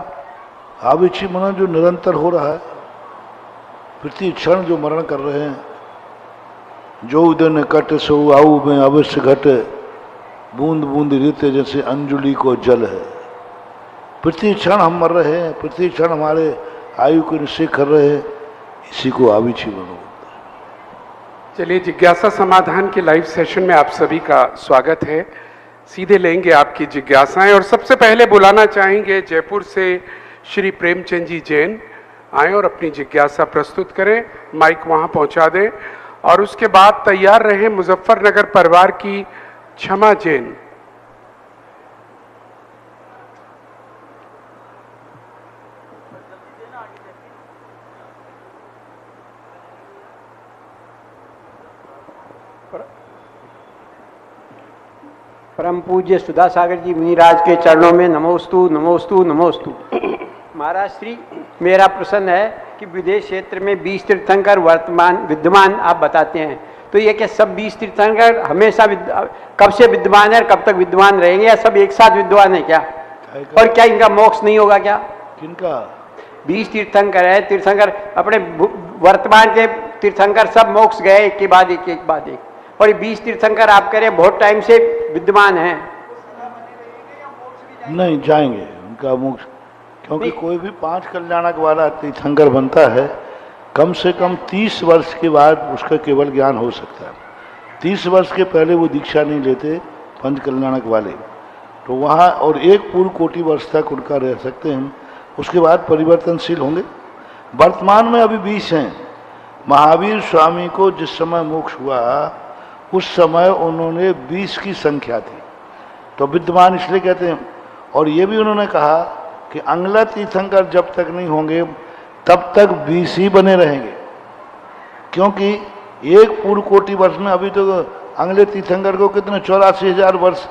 Speaker 3: आविची मनन जो निरंतर हो रहा है, प्रति क्षण जो मरण कर रहे हैं, जो दिन कट सो आऊ में अवश्य घट, बूंद बूंद रीते जैसे अंजुलि को जल है। प्रति क्षण हम मर रहे हैं, प्रति क्षण हमारे आयु को निश्चय कर रहे हैं, इसी को आविची मनन।
Speaker 1: चलिए, जिज्ञासा समाधान के लाइव सेशन में आप सभी का स्वागत है। सीधे लेंगे आपकी जिज्ञासाएं और सबसे पहले बुलाना चाहेंगे जयपुर से श्री प्रेमचंद जी जैन आए और अपनी जिज्ञासा प्रस्तुत करें। माइक वहां पहुंचा दें और उसके बाद तैयार रहे मुजफ्फरनगर परिवार की क्षमा जैन।
Speaker 4: परम पूज्य सुधा सागर जी मुनिराज के चरणों में नमोस्तु नमोस्तु नमोस्तु। महाराज श्री, मेरा प्रश्न है कि विदेश क्षेत्र में 20 तीर्थंकर विद्यमान आप बताते हैं, तो ये क्या सब 20 तीर्थंकर हमेशा कब से विद्यमान है और कब तक विद्यमान रहेंगे, या सब एक साथ विद्यमान है क्या? और क्या इनका मोक्ष नहीं होगा क्या?
Speaker 3: किनका?
Speaker 4: 20 तीर्थंकर है, तीर्थंकर अपने वर्तमान के तीर्थंकर सब मोक्ष गए एक के बाद एक, एक बाद एक, और ये 20 तीर्थंकर आप कह रहे हैं बहुत टाइम से विद्यमान हैं।
Speaker 3: नहीं जाएंगे उनका मोक्ष, क्योंकि कोई भी 5 कल्याणक वाला तीर्थंकर बनता है, कम से कम 30 वर्ष के बाद उसका केवल ज्ञान हो सकता है। 30 वर्ष के पहले वो दीक्षा नहीं लेते 5 कल्याणक वाले, तो वहाँ और एक पूर्ण कोटि वर्ष तक उनका रह सकते हैं, उसके बाद परिवर्तनशील होंगे। वर्तमान में अभी 20 हैं। महावीर स्वामी को जिस समय मोक्ष हुआ उस समय उन्होंने 20 की संख्या थी, तो विद्यमान इसलिए कहते हैं। और ये भी उन्होंने कहा कि अंगला तीर्थंकर जब तक नहीं होंगे तब तक 20 ही बने रहेंगे, क्योंकि एक पूर्ण कोटि वर्ष में अभी तो अंगले तीर्थंकर को कितने 84,000 वर्ष,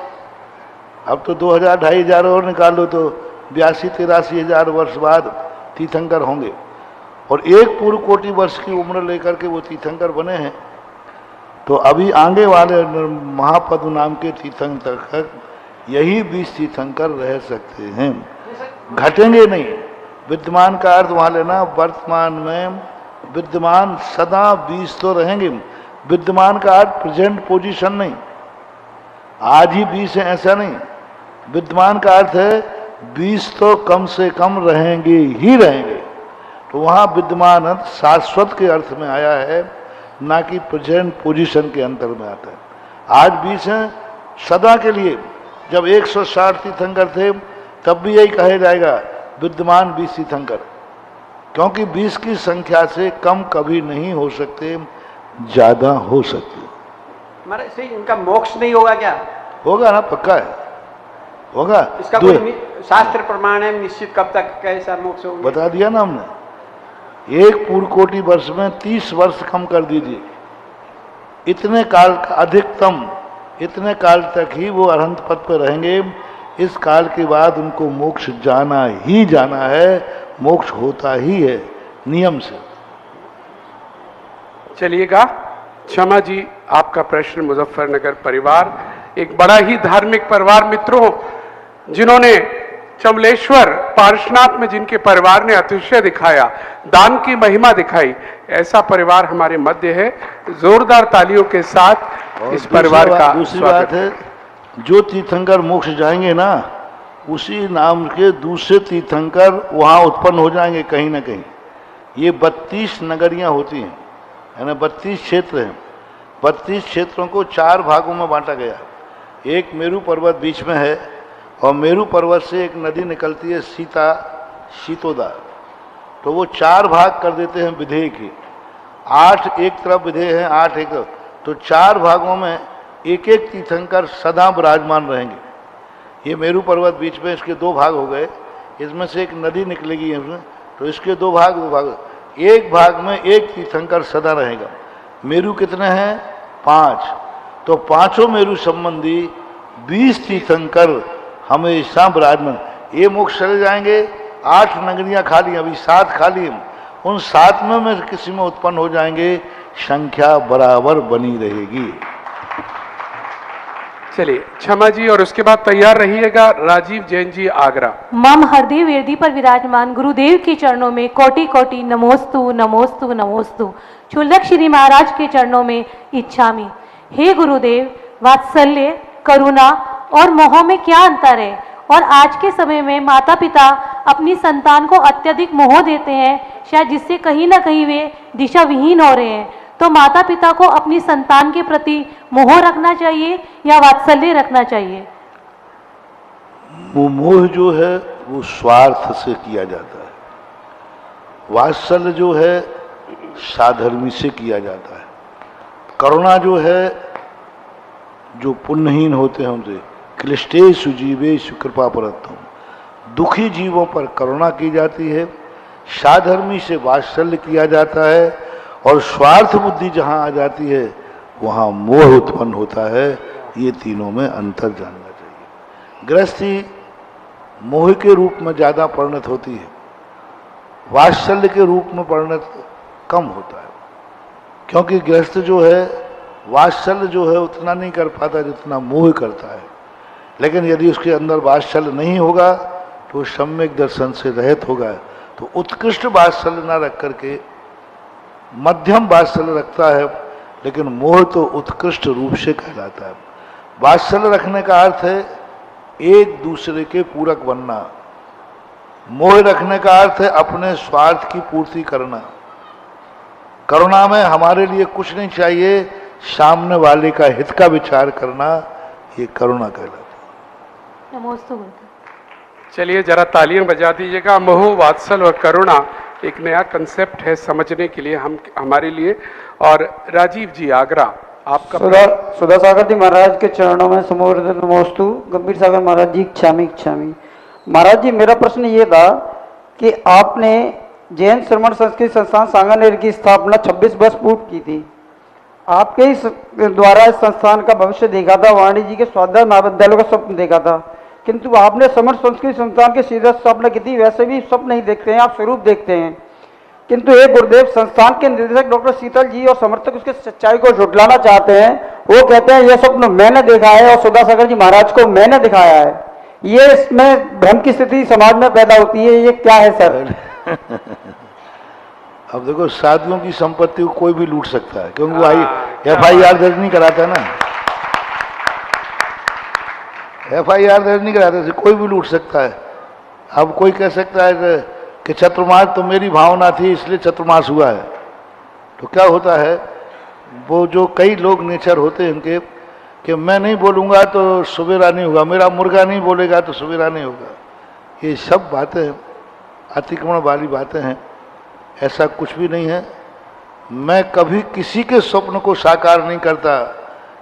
Speaker 3: अब तो 2,000-2,500 और निकाल लो तो 82-83,000 वर्ष बाद तीर्थंकर होंगे, और एक पूर्ण कोटि वर्ष की उम्र लेकर के वो तीर्थंकर बने हैं। तो अभी आगे वाले महापद्म नाम के तीर्थंकर यही 20 तीर्थंकर रह सकते हैं, घटेंगे नहीं। विद्यमान का अर्थ वहाँ लेना, वर्तमान में विद्यमान सदा 20 तो रहेंगे। विद्यमान का अर्थ प्रेजेंट पोजीशन नहीं, आज ही 20 है ऐसा नहीं। विद्यमान का अर्थ है 20 तो कम से कम रहेंगे ही रहेंगे। तो वहाँ विद्यमान अर्थ शाश्वत के अर्थ में आया है, ना कि प्रेजेंट पोजीशन के अंतर में आता है। आज 20 हैं सदा के लिए। जब 160 तीर्थंकर थे तब भी यही कहा जाएगा विद्यमान 20 तीर्थंकर, क्योंकि 20 की संख्या से कम कभी नहीं हो सकते, ज्यादा हो सकते।
Speaker 4: महाराज श्री, इनका मोक्ष नहीं होगा क्या?
Speaker 3: होगा ना, पक्का है, होगा।
Speaker 4: इसका कोई शास्त्र प्रमाण है निश्चित कब तक कैसा मोक्ष होगा?
Speaker 3: बता दिया ना हमने, एक पूर्ण कोटि वर्ष में 30 वर्ष कम कर दीजिए, इतने काल का अधिकतम, इतने काल तक ही वो अरहंत पद पर रहेंगे। इस काल के बाद उनको मोक्ष जाना ही जाना है, मोक्ष होता ही है नियम से।
Speaker 1: चलिएगा, क्षमा जी, आपका प्रश्न। मुजफ्फरनगर परिवार एक बड़ा ही धार्मिक परिवार, मित्रों, जिन्होंने चमलेश्वर पार्श्वनाथ में जिनके परिवार ने अतिशय दिखाया, दान की महिमा दिखाई, ऐसा परिवार हमारे मध्य है। जोरदार तालियों के साथ इस परिवार का
Speaker 3: दूसरी बात है, जो तीर्थंकर मोक्ष जाएंगे ना, उसी नाम के दूसरे तीर्थंकर वहाँ उत्पन्न हो जाएंगे कहीं ना कहीं। ये 32 नगरियाँ होती हैं, है ना, 32 क्षेत्र हैं। 32 क्षेत्रों को 4 भागों में बांटा गया। एक मेरू पर्वत बीच में है, और मेरू पर्वत से एक नदी निकलती है शीतोदा, तो वो 4 भाग कर देते हैं विधेय के। 8 एक तरफ विधेय हैं, 8 एक तरफ, तो 4 भागों में एक एक तीर्थंकर सदा विराजमान रहेंगे। ये मेरू पर्वत बीच में, इसके 2 भाग हो गए, इसमें से एक नदी निकलेगी इसमें, तो इसके 2 भाग। एक भाग में एक तीर्थंकर सदा रहेगा। मेरू कितने हैं? 5, तो 5 मेरू संबंधी 20 तीर्थंकर हमेशा विराजमान। ये मोक्ष चले जाएंगे, 8 नगरियां खाली, अभी 7 खाली, उन 7 में किसी में उत्पन्न हो जाएंगे, संख्या बराबर बनी रहेगी।
Speaker 1: चलिए क्षमा जी, और उसके बाद तैयार रहिएगा राजीव जैन जी आगरा।
Speaker 5: मम हृदय वेदी पर विराजमान गुरुदेव के चरणों में कोटि कोटि नमोस्तु नमोस्तु नमोस्तु। क्षुल्लक श्री महाराज के चरणों में इच्छामि। हे गुरुदेव, वात्सल्य, करुणा और मोह में क्या अंतर है? और आज के समय में माता पिता अपनी संतान को अत्यधिक मोह देते हैं, शायद जिससे कहीं ना कहीं वे दिशा विहीन हो रहे हैं। तो माता पिता को अपनी संतान के प्रति मोह रखना चाहिए या वात्सल्य रखना चाहिए?
Speaker 3: वो मोह जो है वो स्वार्थ से किया जाता है, वात्सल्य जो है साधर्मी से किया जाता है, करुणा जो है जो पुण्यहीन होते हैं उनसे, क्लिष्टेषु जीवेषु कृपा परत्तम, दुखी जीवों पर करुणा की जाती है, साधर्मी से वात्सल्य किया जाता है, और स्वार्थ बुद्धि जहाँ आ जाती है वहाँ मोह उत्पन्न होता है। ये तीनों में अंतर जानना चाहिए। गृहस्थी मोह के रूप में ज़्यादा परिणत होती है, वात्सल्य के रूप में परिणत कम होता है, क्योंकि गृहस्थ जो है वात्सल्य जो है उतना नहीं कर पाता जितना मोह करता है। लेकिन यदि उसके अंदर वात्सल्य नहीं होगा तो सम्यक दर्शन से रहित होगा, तो उत्कृष्ट वात्सल्य न रख करके मध्यम वात्सल्य रखता है, लेकिन मोह तो उत्कृष्ट रूप से कहलाता है। वात्सल्य रखने का अर्थ है एक दूसरे के पूरक बनना, मोह रखने का अर्थ है अपने स्वार्थ की पूर्ति करना। करुणा में हमारे लिए कुछ नहीं चाहिए, सामने वाले का हित का विचार करना, ये करुणा कहलाता है।
Speaker 5: नमोस्तु गुरुदेव।
Speaker 1: चलिए जरा तालियां बजा दीजिएगा। मोह, वात्सल और करुणा एक नया कंसेप्ट है समझने के लिए हमारे लिए। और राजीव जी आगरा, आपका
Speaker 2: सुधा सागर जी महाराज के चरणों में समूह नमोस्तु। गंभीर सागर महाराज जी इच्छामि इच्छामि। महाराज जी, मेरा प्रश्न ये था कि आपने जैन श्रमण संस्कृत संस्थान सांगानेर की स्थापना 26 वर्ष पूर्व की थी। आपके इस द्वारा इस संस्थान का भविष्य देखा था, वाणी जी के स्वाध्याय महाविद्यालय का स्वप्न देखा था, किंतु आपने समर्थ संस्कृत संस्थान के सीधा स्थापना की थी। वैसे भी स्वप्न नहीं देखते हैं, आप स्वरूप देखते हैं। किंतु एक गुरुदेव संस्थान के निदेशक डॉक्टर शीतल जी और समर्थक उसके सच्चाई को झुठलाना चाहते हैं। वो कहते हैं यह स्वप्न मैंने देखा है और सुधा सागर जी महाराज को मैंने दिखाया है। ये इसमें भ्रम की स्थिति समाज में पैदा होती है, ये क्या है सर?
Speaker 3: अब देखो, साधुओं की संपत्ति को कोई भी लूट सकता है, क्योंकि वो FIR दर्ज नहीं कराता ना, FIR दर्ज नहीं कराते, कोई भी लूट सकता है। अब कोई कह सकता है कि चतुर्मास तो मेरी भावना थी इसलिए चतुर्मास हुआ है, तो क्या होता है, वो जो कई लोग नेचर होते हैं इनके कि मैं नहीं बोलूँगा तो सवेरा नहीं होगा, मेरा मुर्गा नहीं बोलेगा तो सवेरा नहीं होगा। ये सब बातें अतिक्रमण वाली बातें हैं, ऐसा कुछ भी नहीं है। मैं कभी किसी के स्वप्न को साकार नहीं करता,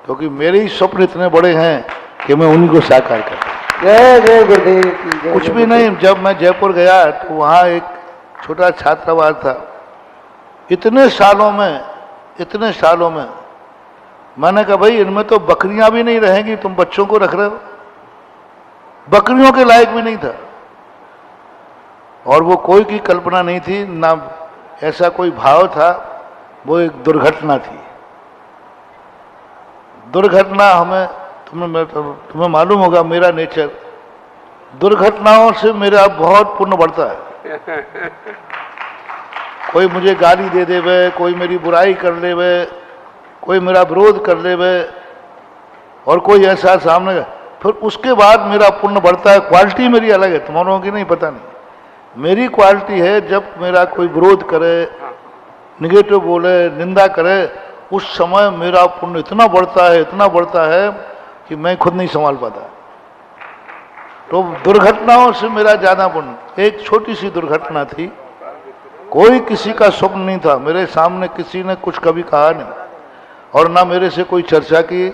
Speaker 3: क्योंकि मेरे ही स्वप्न इतने बड़े हैं कि मैं उन्हीं को साकार करता।
Speaker 2: जय जय गुरुदेव।
Speaker 3: कुछ भी नहीं। जब मैं जयपुर गया तो वहाँ एक छोटा छात्रावास था। इतने सालों में मैंने कहा भाई इनमें तो बकरियां भी नहीं रहेंगी, तुम बच्चों को रख रहे हो। बकरियों के लायक भी नहीं था, और वो कोई की कल्पना नहीं थी, ना ऐसा कोई भाव था। वो एक दुर्घटना थी। दुर्घटना हमें तुम्हें मालूम होगा मेरा नेचर, दुर्घटनाओं से मेरा बहुत पुण्य बढ़ता है। कोई मुझे गाली दे देवे, कोई मेरी बुराई कर लेवे, कोई मेरा विरोध कर लेवे, और कोई ऐसा सामने, फिर उसके बाद मेरा पुण्य बढ़ता है। क्वालिटी मेरी अलग है, तुम्हारों की नहीं, पता नहीं। मेरी क्वालिटी है जब मेरा कोई विरोध करे, निगेटिव बोले, निंदा करे, उस समय मेरा पुण्य इतना बढ़ता है कि मैं खुद नहीं संभाल पाता। तो दुर्घटनाओं से मेरा ज्यादा पुण्य। एक छोटी सी दुर्घटना थी, कोई किसी का स्वप्न नहीं था, मेरे सामने किसी ने कुछ कभी कहा नहीं, और ना मेरे से कोई चर्चा की,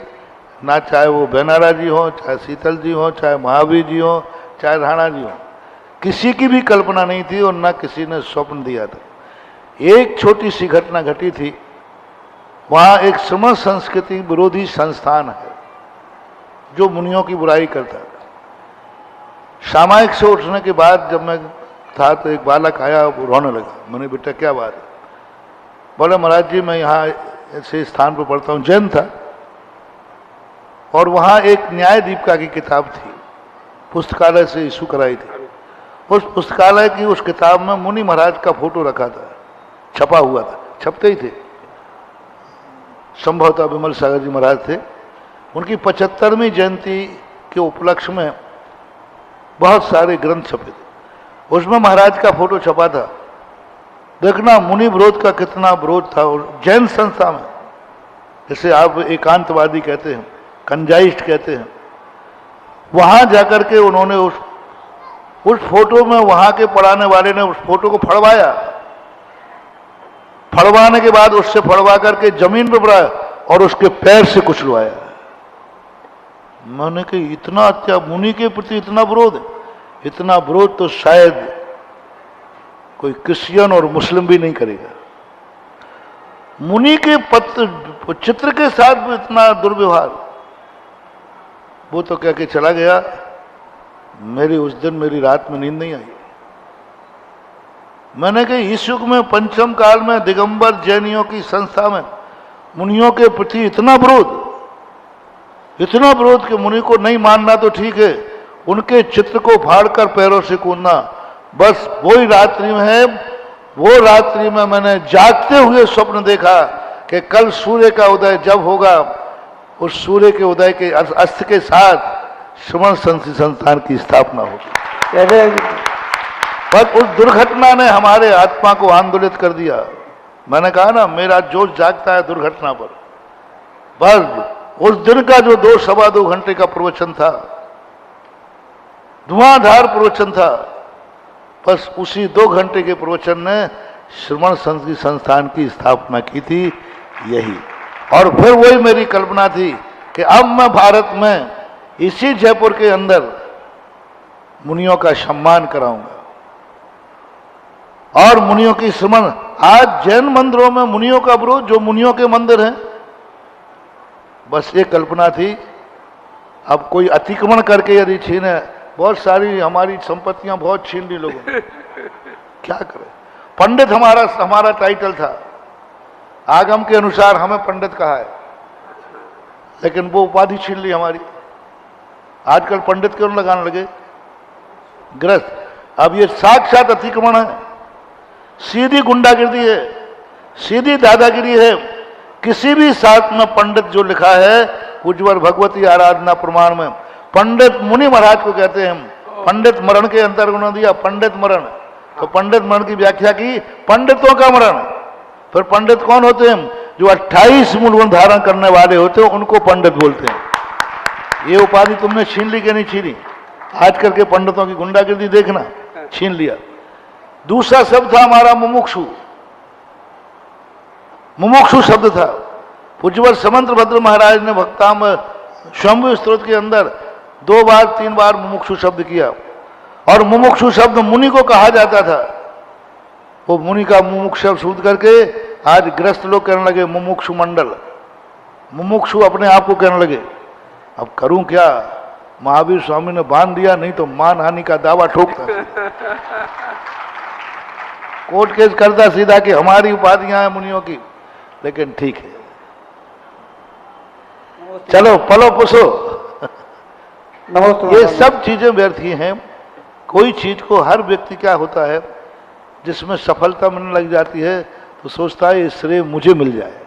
Speaker 3: ना चाहे वो बेनारा जी हो, चाहे शीतल जी हो, चाहे महावीर जी हो, चाहे राणा जी हो, किसी की भी कल्पना नहीं थी, और ना किसी ने स्वप्न दिया था। एक छोटी सी घटना घटी थी। वहाँ एक श्रमण संस्कृति विरोधी संस्थान है जो मुनियों की बुराई करता है। सामायिक से उठने के बाद जब मैं था तो एक बालक आया, वो रोने लगा। मैंने बेटा क्या बात है? बोले महाराज जी मैं यहाँ ऐसे स्थान पर पढ़ता हूँ। जैन था। और वहाँ एक न्याय दीपिका की किताब थी, पुस्तकालय से इशू कराई थी। उस पुस्तकालय की उस किताब में मुनि महाराज का फोटो रखा था, छपा हुआ था, छपते ही थे, संभवतः विमल सागर जी महाराज थे। उनकी 75वीं जयंती के उपलक्ष्य में बहुत सारे ग्रंथ छपे थे, उसमें महाराज का फोटो छपा था। देखना मुनि विरोध का कितना विरोध था। और जैन संस्था में, जिसे आप एकांतवादी कहते हैं, कंजाइस्ट कहते हैं, वहां जाकर के उन्होंने उस फोटो में, वहां के पढ़ाने वाले ने उस फोटो को फड़वाया, फड़वाने के बाद उससे फड़वा करके जमीन पर पड़ा और उसके पैर से कुचलवाया। मैंने कहा इतना मुनि के प्रति इतना विरोध है, इतना विरोध तो शायद कोई क्रिश्चियन और मुस्लिम भी नहीं करेगा। मुनि के पत्र चित्र के साथ भी इतना दुर्व्यवहार। वो तो कह के चला गया, मेरी उस दिन मेरी रात में नींद नहीं आई। मैंने कहा इस युग में पंचम काल में दिगंबर जैनियों की संस्था में मुनियों के प्रति इतना विरोध कि मुनि को नहीं मानना तो ठीक है, उनके चित्र को फाड़कर पैरों से कूदना। बस वही रात्रि में है, वो रात्रि में मैंने जागते हुए स्वप्न देखा कि कल सूर्य का उदय जब होगा, उस सूर्य के उदय के अस्त के साथ श्रमण संस्थान की स्थापना होगी। बस उस दुर्घटना ने हमारे आत्मा को आंदोलित कर दिया। मैंने कहा ना, मेरा जोश जागता है दुर्घटना पर। बस उस दिन का जो 2-2.25 घंटे का प्रवचन था, धुआंधार प्रवचन था, बस उसी 2 घंटे के प्रवचन ने श्रमण संस्थान की स्थापना की थी, यही। और फिर वही मेरी कल्पना थी कि अब मैं भारत में इसी जयपुर के अंदर मुनियों का सम्मान कराऊंगा और मुनियों की श्रमण। आज जैन मंदिरों में मुनियों का विरोध, जो मुनियों के मंदिर हैं, बस ये कल्पना थी। अब कोई अतिक्रमण करके यदि छीने, बहुत सारी हमारी संपत्तियां बहुत छीन ली लोगों ने, क्या करें। पंडित हमारा टाइटल था, आगम के अनुसार हमें पंडित कहा है, लेकिन वो उपाधि छीन ली हमारी। आजकल पंडित क्यों लगाने लगे, ग्रस्त। अब ये साक्षात अतिक्रमण है, सीधी गुंडागिरी है, सीधी दादागिरी है। किसी भी शास्त्र में पंडित जो लिखा है, उज्ज्वल भगवती आराधना प्रमाण में पंडित मुनि महाराज को कहते हैं। पंडित मरण के अंतर्गत उन्होंने दिया पंडित मरण, तो पंडित मरण की व्याख्या की पंडितों का मरण। फिर पंडित कौन होते हैं? जो 28 मूल धारण करने वाले होते हैं, उनको पंडित बोलते हैं। ये उपाधि तुमने छीन ली कि नहीं छीनी? आजकल के पंडितों की गुंडागिरी देखना, छीन लिया। दूसरा शब्द था हमारा मुमुक्षु। मुमुक्षु शब्द था। पूज्यवर समंत भद्र महाराज ने भक्ताम स्वयंभू स्तोत्र के अंदर 2 बार 3 बार मुमुक्षु शब्द किया। और मुमुक्षु शब्द मुनि को कहा जाता था। वो मुनि का मुमुक्षु शब्द सूद करके आज ग्रस्त लोग कहने लगे मुमुक्षु मंडल। मुमुक्षु अपने आप को कहने लगे। अब करूं क्या? महावीर स्वामी ने बांध दिया, नहीं तो मान हानि का दावा ठोकता, कोर्ट केस करता सीधा कि हमारी उपाधियां हैं मुनियों की। लेकिन ठीक है, चलो पलो पुसो। ये सब चीजें व्यर्थ ही हैं। कोई चीज को, हर व्यक्ति क्या होता है, जिसमें सफलता मिलने लग जाती है तो सोचता है ये श्रेय मुझे मिल जाए।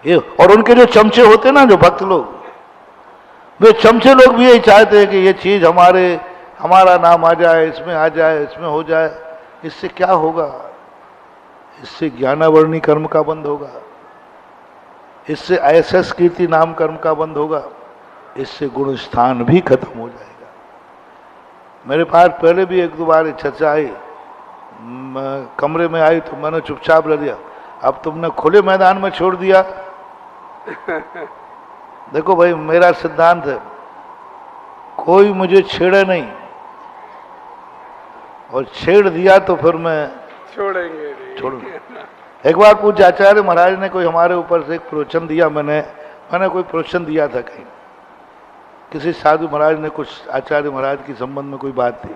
Speaker 3: ये और उनके जो चमचे होते हैं ना, जो भक्त लोग, वे चमचे लोग भी यही चाहते हैं कि ये चीज हमारा नाम आ जाए, इसमें आ जाए, इसमें हो जाए। इससे क्या होगा? इससे ज्ञानावर्णी कर्म का बंध होगा, इससे ऐसा कीर्ति नाम कर्म का बंध होगा, इससे गुण स्थान भी खत्म हो जाएगा। मेरे पास पहले भी 1-2 बार चर्चा आई, कमरे में आई तो मैंने चुपचाप रह दिया। अब तुमने खुले मैदान में छोड़ दिया। देखो भाई, मेरा सिद्धांत है, कोई मुझे छेड़े नहीं, और छेड़ दिया तो फिर मैं छोड़ूंगा। एक बार पूज्य आचार्य महाराज ने कोई हमारे ऊपर से एक प्रवचन दिया। मैंने कोई प्रवचन दिया था कहीं, किसी साधु महाराज ने कुछ आचार्य महाराज के संबंध में कोई बात थी,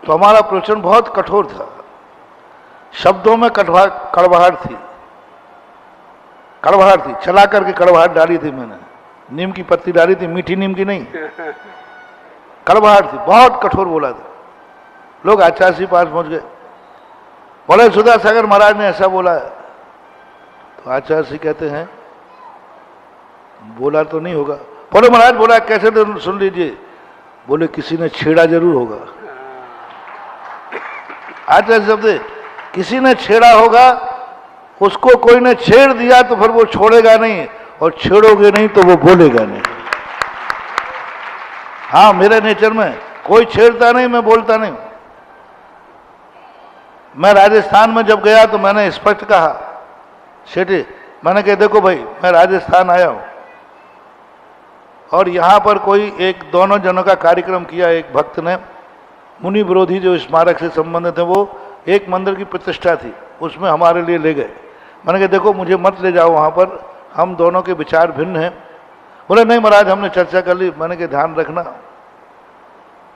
Speaker 3: तो हमारा प्रवचन बहुत कठोर था। शब्दों में कड़वाहट थी, चला करके कड़वाहट डाली थी मैंने। नीम की पत्ती डाली थी, मीठी नीम की नहीं, कड़वाहट थी, बहुत कठोर बोला था। लोग आचार्य जी पास पहुंच गए, बोले सुधा सागर महाराज ने ऐसा बोला है। तो आचार्य जी कहते हैं बोला तो नहीं होगा। बोले महाराज बोला कैसे, तो सुन लीजिए। बोले किसी ने छेड़ा जरूर होगा। आचार्य शब्द किसी ने छेड़ा होगा, उसको कोई ने छेड़ दिया तो फिर वो छोड़ेगा नहीं, और छेड़ोगे नहीं तो वो बोलेगा नहीं। हाँ, मेरे नेचर में कोई छेड़ता नहीं, मैं बोलता नहीं। मैं राजस्थान में जब गया तो मैंने स्पष्ट कहा, सेठी मैंने कहा देखो भाई मैं राजस्थान आया हूं और यहां पर कोई एक दोनों जनों का कार्यक्रम किया। एक भक्त ने मुनि विरोधी जो स्मारक से संबंधित है, वो एक मंदिर की प्रतिष्ठा थी, उसमें हमारे लिए ले गए। मैंने कहा देखो मुझे मत ले जाओ वहां पर, हम दोनों के विचार भिन्न हैं। बोले नहीं महाराज हमने चर्चा कर ली। मैंने कहा ध्यान रखना,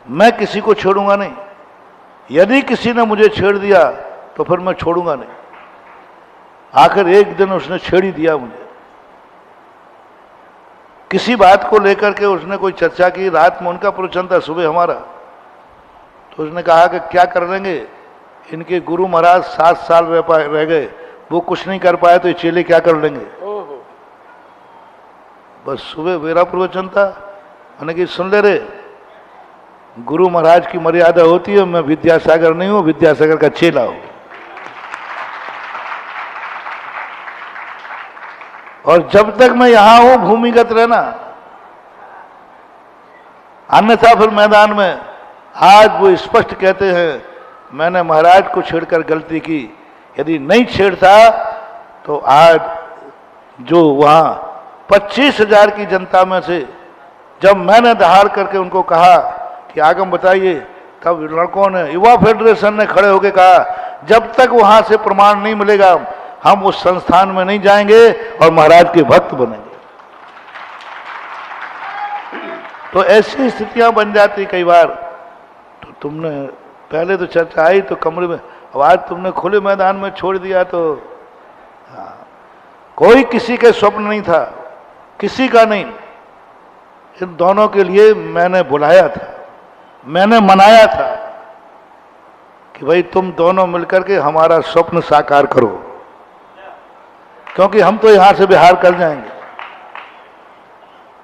Speaker 3: मैं किसी को छोड़ूंगा नहीं, यदि किसी ने मुझे छेड़ दिया तो फिर मैं छोड़ूंगा नहीं। आखिर एक दिन उसने छेड़ ही दिया मुझे, किसी बात को लेकर के उसने कोई चर्चा की। रात में उनका प्रवचन था, सुबह हमारा। तो उसने कहा कि क्या कर लेंगे, इनके गुरु महाराज 7 साल रह गए, वो कुछ नहीं कर पाए तो ये चेले क्या कर लेंगे। बस सुबह मेरा प्रवचन था, मैंने कि सुन ले रे, गुरु महाराज की मर्यादा होती है, मैं विद्यासागर नहीं हूं, विद्यासागर का चेला हूं। और जब तक मैं यहां हूं भूमिगत रहना, अन्यथा फिर मैदान में। आज वो स्पष्ट कहते हैं मैंने महाराज को छेड़कर गलती की, यदि नहीं छेड़ता तो आज जो वहां 25,000 की जनता में से जब मैंने दहाड़ करके उनको कहा कि आगम बताइए, तब लड़कों ने, युवा फेडरेशन ने खड़े होकर कहा जब तक वहां से प्रमाण नहीं मिलेगा हम उस संस्थान में नहीं जाएंगे और महाराज के भक्त बनेंगे। तो ऐसी स्थितियां बन जाती कई बार। तो तुमने पहले तो चर्चा आई तो कमरे में, अब आज तुमने खुले मैदान में छोड़ दिया। तो कोई किसी के स्वप्न नहीं था, किसी का नहीं। इन दोनों के लिए मैंने बुलाया था, मैंने मनाया था कि भाई तुम दोनों मिलकर के हमारा स्वप्न साकार करो, क्योंकि हम तो यहां से बिहार कर जाएंगे।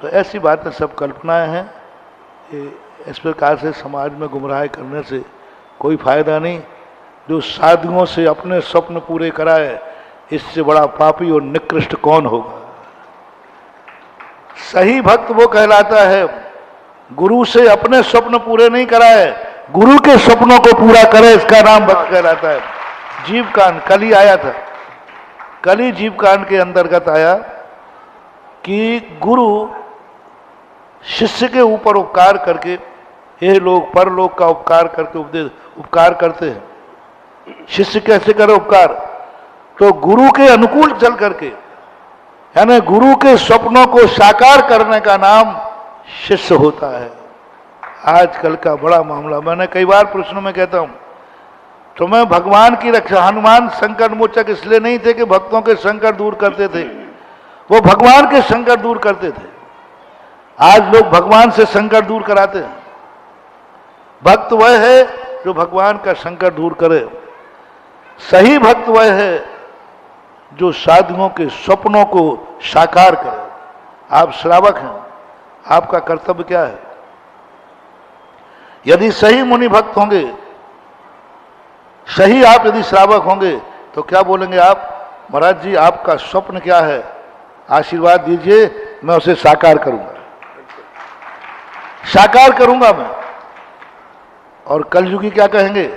Speaker 3: तो ऐसी बातें सब कल्पनाएं हैं। इस प्रकार से समाज में गुमराह करने से कोई फायदा नहीं। जो साधुओं से अपने स्वप्न पूरे कराए, इससे बड़ा पापी और निकृष्ट कौन होगा। सही भक्त वो कहलाता है गुरु से अपने स्वप्न पूरे नहीं कराए, गुरु के स्वप्नों को पूरा करे, इसका नाम भक्त कहलाता है। जीव कांड कल ही आया था, कल ही जीव कांड के अंतर्गत आया कि गुरु शिष्य के ऊपर उपकार करके, ये लोग परलोक का उपकार करके उपकार करते हैं। शिष्य कैसे करे उपकार, तो गुरु के अनुकूल चल करके, यानी गुरु के स्वप्नों को साकार करने का नाम शिष्य होता है। आजकल का बड़ा मामला, मैंने कई बार प्रश्नों में कहता हूं, तो मैं भगवान की रक्षा, हनुमान संकट मोचक इसलिए नहीं थे कि भक्तों के संकट दूर करते थे, वो भगवान के संकट दूर करते थे। आज लोग भगवान से संकट दूर कराते हैं। भक्त वह है जो भगवान का संकट दूर करे। सही भक्त वह है जो साधुओं के स्वप्नों को साकार करे। आप श्रावक हैं, आपका कर्तव्य क्या है। यदि सही मुनि भक्त होंगे, सही आप यदि श्रावक होंगे, तो क्या बोलेंगे आप, महाराज जी आपका स्वप्न क्या है, आशीर्वाद दीजिए, मैं उसे साकार करूंगा, साकार करूंगा मैं। और कलयुगी क्या कहेंगे,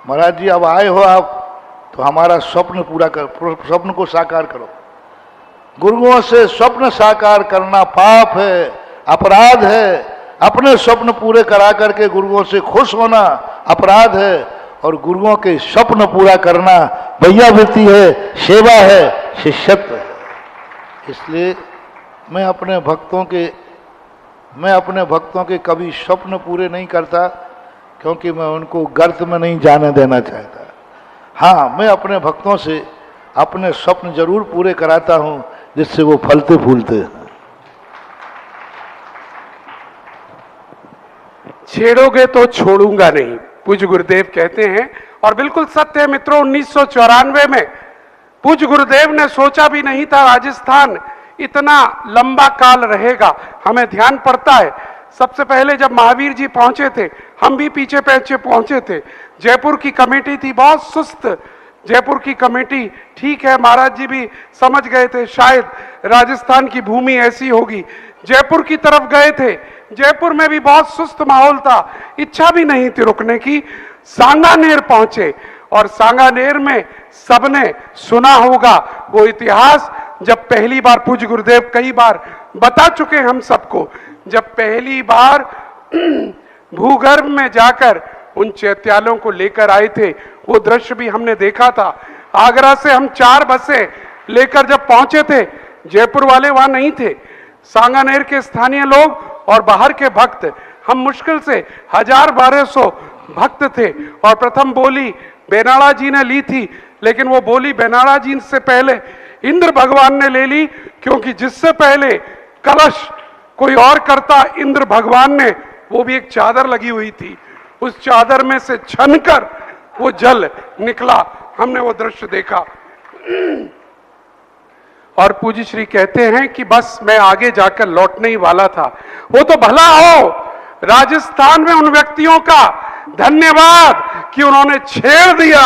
Speaker 3: महाराज जी अब आए हो आप, तो हमारा स्वप्न पूरा कर, स्वप्न को साकार करो। गुरुओं से स्वप्न साकार करना पाप है, अपराध है। अपने स्वप्न पूरे करा करके गुरुओं से खुश होना अपराध है, और गुरुओं के स्वप्न पूरा करना भैयावृत्ति है, सेवा है, शिष्यत्व है। इसलिए मैं अपने भक्तों के कभी स्वप्न पूरे नहीं करता, क्योंकि मैं उनको गर्त में नहीं जाने देना चाहता। हाँ, मैं अपने भक्तों से अपने स्वप्न जरूर पूरे कराता हूं, जिससे वो फलते फूलते हैं।
Speaker 1: छेड़ोगे तो छोड़ूंगा नहीं, पूज्य गुरुदेव कहते हैं। और बिल्कुल सत्य है मित्रों, 1994 में पूज्य गुरुदेव ने सोचा भी नहीं था राजस्थान इतना लंबा काल रहेगा। हमें ध्यान पड़ता है सबसे पहले जब महावीर जी पहुंचे थे, हम भी पीछे पीछे पहुंचे थे। जयपुर की कमेटी थी बहुत सुस्त, जयपुर की कमेटी, ठीक है महाराज जी भी समझ गए थे शायद राजस्थान की भूमि ऐसी होगी, जयपुर की तरफ गए थे। जयपुर में भी बहुत सुस्त माहौल था, इच्छा भी नहीं थी रुकने की। सांगानेर पहुंचे और सांगानेर में सबने सुना होगा वो इतिहास, जब पहली बार पूज्य गुरुदेव कई बार बता चुके हम सबको, जब पहली बार भूगर्भ में जाकर उन चैत्यालों को लेकर आए थे, वो दृश्य भी हमने देखा था। आगरा से हम 4 बसें लेकर जब पहुंचे थे, जयपुर वाले वहां नहीं थे, सांगानेर के स्थानीय लोग और बाहर के भक्त, हम मुश्किल से 1000-1200 भक्त थे। और प्रथम बोली बेनाड़ा जी ने ली थी, लेकिन वो बोली बेनाड़ा जी से पहले इंद्र भगवान ने ले ली, क्योंकि जिससे पहले कलश कोई और करता इंद्र भगवान ने, वो भी एक चादर लगी हुई थी, उस चादर में से छनकर वो जल निकला। हमने वो दृश्य देखा। और पूज्य श्री कहते हैं कि बस मैं आगे जाकर लौटने ही वाला था। वो तो भला हो राजस्थान में उन व्यक्तियों का धन्यवाद कि उन्होंने छेड़ दिया,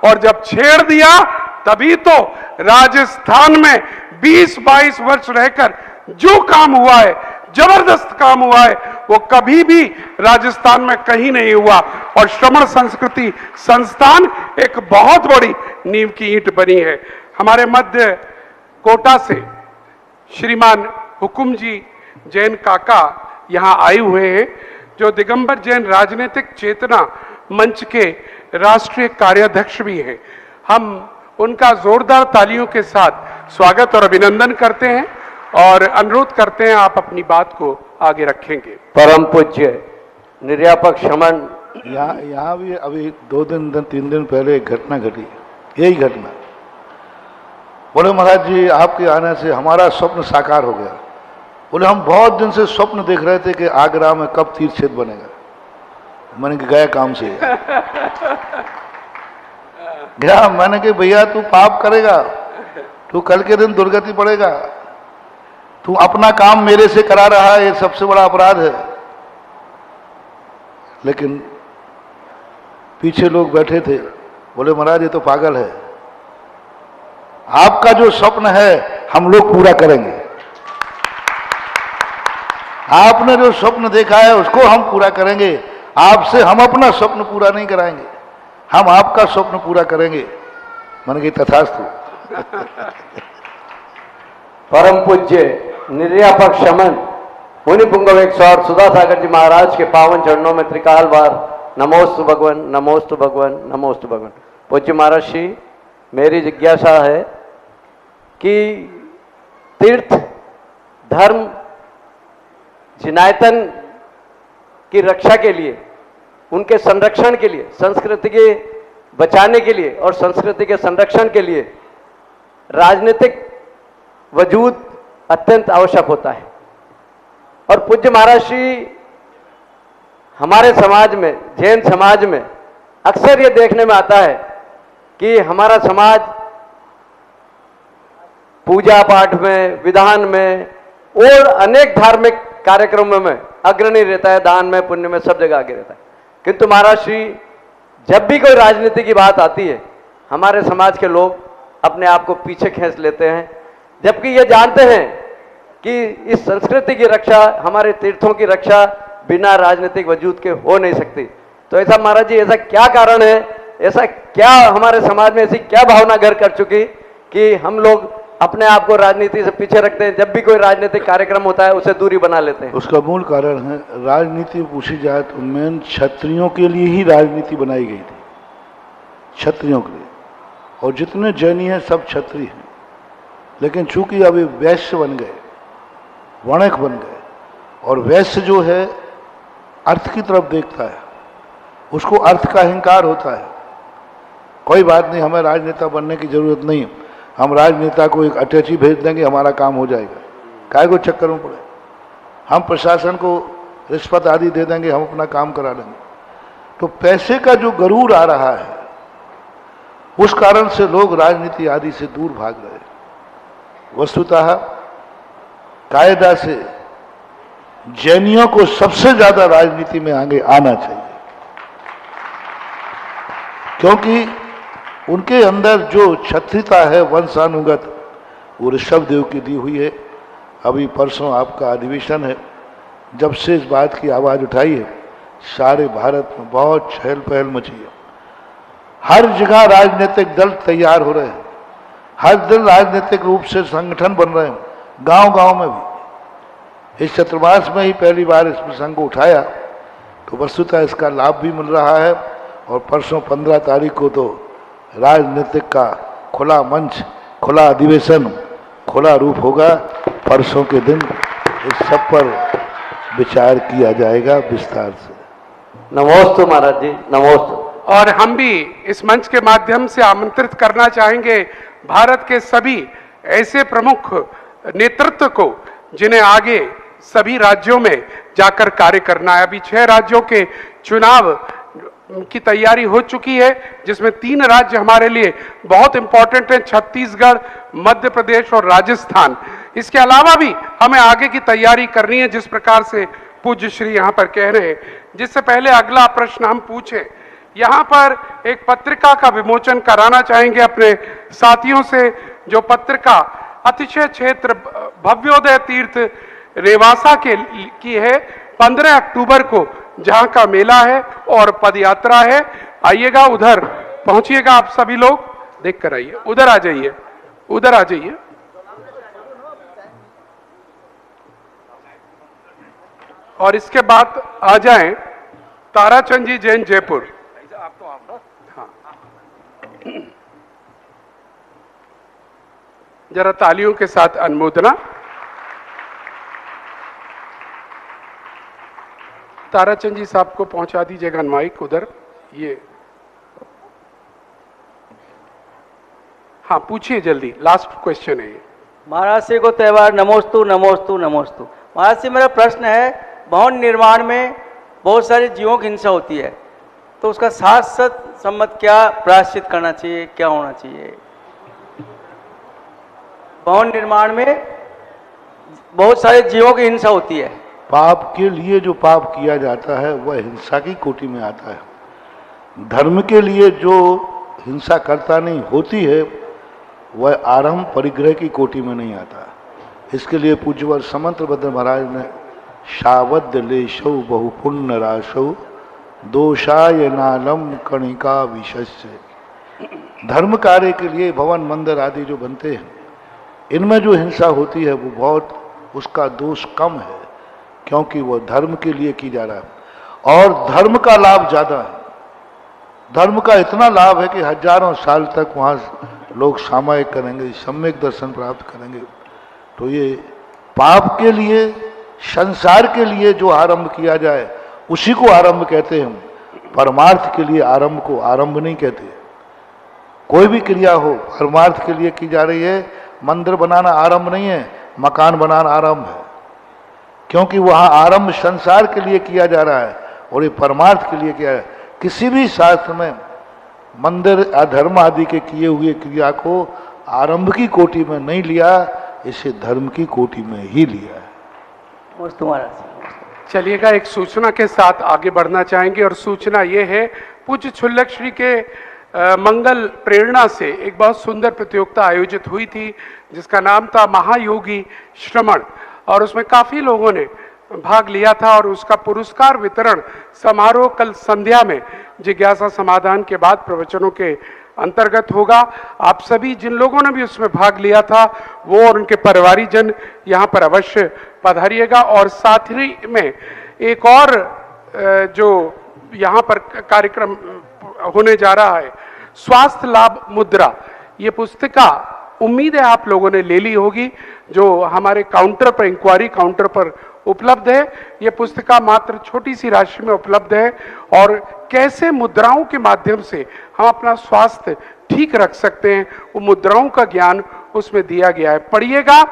Speaker 1: और जब छेड़ दिया तभी तो राजस्थान में 20-22 वर्ष रहकर जो काम हुआ है, जबरदस्त काम हुआ है, वो कभी भी राजस्थान में कहीं नहीं हुआ। और श्रमण संस्कृति संस्थान एक बहुत बड़ी नींव की ईंट बनी है। हमारे मध्य कोटा से श्रीमान हुकुम जी जैन काका यहाँ आए हुए हैं, जो दिगंबर जैन राजनीतिक चेतना मंच के राष्ट्रीय कार्याध्यक्ष भी हैं। हम उनका जोरदार तालियों के साथ स्वागत और अभिनंदन करते हैं और अनुरोध करते हैं आप अपनी बात को आगे रखेंगे।
Speaker 6: परम पूज्य निर्यापक शमन,
Speaker 3: यहाँ भी अभी 2-3 दिन पहले एक घटना घटी, यही घटना। बोले महाराज जी आपके आने से हमारा स्वप्न साकार हो गया। बोले हम बहुत दिन से स्वप्न देख रहे थे कि आगरा में कब तीर्थ क्षेत्र बनेगा। मैंने कहा गया काम से गया। मैंने कहा भैया तू पाप करेगा, तू कल के दिन दुर्गति पड़ेगा, तू अपना काम मेरे से करा रहा है, ये सबसे बड़ा अपराध है। लेकिन पीछे लोग बैठे थे, बोले महाराज ये तो पागल है, आपका जो स्वप्न है हम लोग पूरा करेंगे, आपने जो स्वप्न देखा है उसको हम पूरा करेंगे, आपसे हम अपना स्वप्न पूरा नहीं कराएंगे, हम आपका स्वप्न पूरा करेंगे। मैंने कहा तथास्तु।
Speaker 6: परम पूज्य निर्यापक शमन मुनि पुंगव 108 सुधा सागर जी महाराज के पावन चरणों में त्रिकाल बार नमोस्तु भगवान, नमोस्तु भगवान, नमोस्तु भगवान। पूज्य महाराज श्री, मेरी जिज्ञासा है कि तीर्थ धर्म जिनायतन की रक्षा के लिए, उनके संरक्षण के लिए, संस्कृति के बचाने के लिए और संस्कृति के संरक्षण के लिए राजनीतिक वजूद अत्यंत आवश्यक होता है। और पूज्य महाराज श्री, हमारे समाज में, जैन समाज में अक्सर ये देखने में आता है कि हमारा समाज पूजा पाठ में, विधान में और अनेक धार्मिक कार्यक्रमों में अग्रणी रहता है, दान में, पुण्य में, सब जगह आगे रहता है। किंतु महाराज श्री, जब भी कोई राजनीति की बात आती है, हमारे समाज के लोग अपने आप को पीछे खींच लेते हैं, जबकि ये जानते हैं कि इस संस्कृति की रक्षा, हमारे तीर्थों की रक्षा बिना राजनीतिक वजूद के हो नहीं सकती। तो ऐसा महाराज जी, ऐसा क्या कारण है, ऐसा क्या हमारे समाज में ऐसी क्या भावना घर कर चुकी कि हम लोग अपने आप को राजनीति से पीछे रखते हैं, जब भी कोई राजनीतिक कार्यक्रम होता है उसे दूरी बना लेते हैं?
Speaker 3: उसका मूल कारण है, राजनीति पूछी जाए तो मेन क्षत्रियों के लिए ही राजनीति बनाई गई थी, क्षत्रियों के लिए। और जितने जैनी हैं सब क्षत्रिय हैं, लेकिन चूंकि अभी वैश्य बन गए, वणिक बन गए, और वैश्य जो है अर्थ की तरफ देखता है, उसको अर्थ का अहंकार होता है। कोई बात नहीं, हमें राजनेता बनने की जरूरत नहीं, हम राजनेता को एक अटैची भेज देंगे, हमारा काम हो जाएगा, काहे को चक्कर में पड़े। हम प्रशासन को रिश्वत आदि दे देंगे, हम अपना काम करा लेंगे। तो पैसे का जो गरूर आ रहा है, उस कारण से लोग राजनीति आदि से दूर भाग रहे हैं। वस्तुतः कायदा से जैनियों को सबसे ज्यादा राजनीति में आगे आना चाहिए, क्योंकि उनके अंदर जो क्षत्रियता है वंशानुगत, वो ऋषभदेव की दी हुई है। अभी परसों आपका अधिवेशन है, जब से इस बात की आवाज उठाई है, सारे भारत में बहुत चहल पहल मची है। हर जगह राजनीतिक दल तैयार हो रहे हैं, हर दिन राजनीतिक रूप से संगठन बन रहे हैं, गांव गांव में भी। इस चतुर्मास में ही पहली बार इस प्रसंग को उठाया, तो वस्तुतः इसका लाभ भी मिल रहा है। और परसों 15 तारीख को तो राजनीतिक का खुला मंच, खुला अधिवेशन, खुला रूप होगा। परसों के दिन इस सब पर विचार किया जाएगा विस्तार से।
Speaker 6: नमोस्तु महाराज जी, नमोस्तु।
Speaker 1: और हम भी इस मंच के माध्यम से आमंत्रित करना चाहेंगे भारत के सभी ऐसे प्रमुख नेतृत्व को जिन्हें आगे सभी राज्यों में जाकर कार्य करना है। अभी 6 राज्यों के चुनाव की तैयारी हो चुकी है, जिसमें 3 राज्य हमारे लिए बहुत इंपॉर्टेंट हैं, छत्तीसगढ़, मध्य प्रदेश और राजस्थान। इसके अलावा भी हमें आगे की तैयारी करनी है, जिस प्रकार से पूज्य श्री यहाँ पर कह रहे हैं। जिससे पहले अगला प्रश्न हम पूछें, यहाँ पर एक पत्रिका का विमोचन कराना चाहेंगे अपने साथियों से, जो पत्रिका अतिशय क्षेत्र भव्योदय तीर्थ रेवासा की है। 15 अक्टूबर को जहां का मेला है और पदयात्रा है। आइएगा, उधर पहुंचिएगा आप सभी लोग, देख कर आइए। उधर आ जाइए, उधर आ जाइए। और इसके बाद आ जाएं ताराचंद जी जैन, जयपुर। हाँ, जरा तालियों के साथ अनुमोदना। ताराचंद जी साहब को पहुंचा दीजिएगा माइक उधर। ये हाँ, पूछिए जल्दी, लास्ट क्वेश्चन है ये।
Speaker 7: महाराज श्री को त्यौहार नमोस्तु नमोस्तु नमोस्तु। महाराज श्री, मेरा प्रश्न है, भवन निर्माण में बहुत सारे जीवों की हिंसा होती है, तो उसका शाश्वत सम्मत क्या प्रायश्चित करना चाहिए, क्या होना चाहिए? भवन निर्माण में बहुत सारे जीवों की हिंसा होती है।
Speaker 3: पाप के लिए जो पाप किया जाता है वह हिंसा की कोटि में आता है। धर्म के लिए जो हिंसा करता नहीं होती है वह आरंभ परिग्रह की कोटि में नहीं आता। इसके लिए पूज्यवर समंत्रभद्र महाराज ने शावद लेशौ बहुपुण्य राशौ दोषाय नालम कणिका विशस्य। धर्म कार्य के लिए भवन मंदिर आदि जो बनते हैं, इनमें जो हिंसा होती है वो बहुत, उसका दोष कम है, क्योंकि वो धर्म के लिए की जा रहा है और धर्म का लाभ ज्यादा है। धर्म का इतना लाभ है कि हजारों साल तक वहाँ लोग सामायिक करेंगे, सम्यक दर्शन प्राप्त करेंगे। तो ये पाप के लिए, संसार के लिए जो आरंभ किया जाए उसी को आरंभ कहते हैं हम। परमार्थ के लिए आरंभ को आरंभ नहीं कहते। कोई भी क्रिया हो परमार्थ के लिए की जा रही है। मंदिर बनाना आरंभ नहीं है, मकान बनाना आरंभ है, क्योंकि वहां आरंभ संसार के लिए किया जा रहा है और ये परमार्थ के लिए किया है। किसी भी शास्त्र में मंदिर अधर्म आदि के किए हुए क्रिया को आरंभ की कोटि में नहीं लिया, इसे धर्म की कोटि में ही लिया है।
Speaker 1: चलिएगा, एक सूचना के साथ आगे बढ़ना चाहेंगे और सूचना ये है, पूज्य छुल्लक श्री के मंगल प्रेरणा से एक बहुत सुंदर प्रतियोगिता आयोजित हुई थी, जिसका नाम था महायोगी श्रमण, और उसमें काफी लोगों ने भाग लिया था और उसका पुरस्कार वितरण समारोह कल संध्या में जिज्ञासा समाधान के बाद प्रवचनों के अंतर्गत होगा। आप सभी जिन लोगों ने भी उसमें भाग लिया था वो और उनके परिवारीजन यहाँ पर अवश्य पधारिएगा। और साथ ही में एक और जो यहाँ पर कार्यक्रम होने जा रहा है, स्वास्थ्य लाभ मुद्रा, ये पुस्तिका उम्मीद है आप लोगों ने ले ली होगी, जो हमारे काउंटर पर, इंक्वायरी काउंटर पर उपलब्ध है। ये पुस्तिका मात्र छोटी सी राशि में उपलब्ध है और कैसे मुद्राओं के माध्यम से हम अपना स्वास्थ्य ठीक रख सकते हैं, वो मुद्राओं का ज्ञान उसमें दिया गया है। पढ़िएगा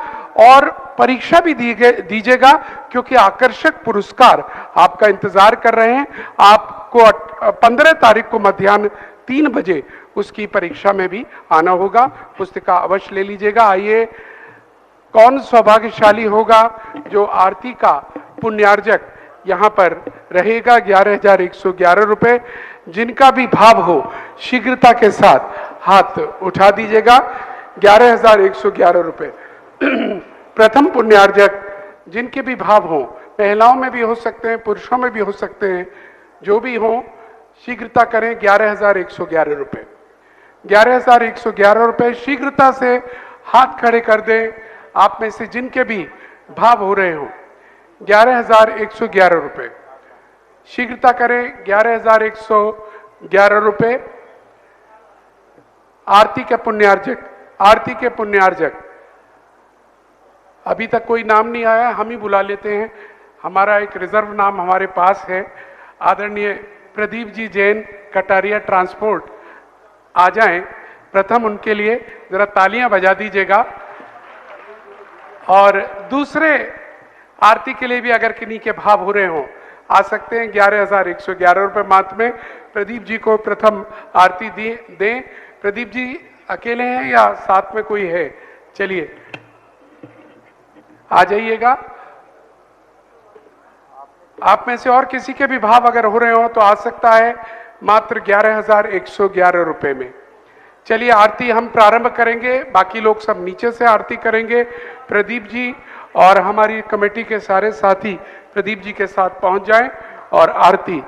Speaker 1: और परीक्षा भी दीजिएगा, क्योंकि आकर्षक पुरस्कार आपका इंतजार कर रहे हैं। आपको 15 तारीख को मध्याह्न 3 बजे उसकी परीक्षा में भी आना होगा। पुस्तिका अवश्य ले लीजिएगा। आइए, कौन सौभाग्यशाली होगा जो आरती का पुण्यार्जक यहाँ पर रहेगा? 11,111 रुपए। जिनका भी भाव हो शीघ्रता के साथ हाथ उठा दीजिएगा। 11,111 रुपए। प्रथम पुण्यार्जक जिनके भी भाव हो, महिलाओं में भी हो सकते हैं, पुरुषों में भी हो सकते हैं, जो भी हो शीघ्रता करें। 11,111 रुपए। 11,111 रुपए। शीघ्रता से हाथ खड़े कर दें आप में से जिनके भी भाव हो रहे हो। 11,111 रुपए। शीघ्रता करें। 11,111 रुपए। आरती के पुण्यार्जक, आरती के पुण्यार्जक। अभी तक कोई नाम नहीं आया, हम ही बुला लेते हैं। हमारा एक रिजर्व नाम हमारे पास है, आदरणीय प्रदीप जी जैन, कटारिया ट्रांसपोर्ट। आ जाएं प्रथम, उनके लिए जरा तालियां बजा दीजिएगा। और दूसरे आरती के लिए भी अगर किन्हीं के भाव हो रहे हो आ सकते हैं। 11,111 रुपए मात्र में प्रदीप जी को प्रथम आरती दें। प्रदीप जी अकेले हैं या साथ में कोई है? चलिए आ जाइएगा। आप में से और किसी के भी भाव अगर हो रहे हो तो आ सकता है, मात्र 11,111 रुपए में। चलिए आरती हम प्रारंभ करेंगे, बाकी लोग सब नीचे से आरती करेंगे। प्रदीप जी और हमारी कमेटी के सारे साथी प्रदीप जी के साथ पहुंच जाएं और आरती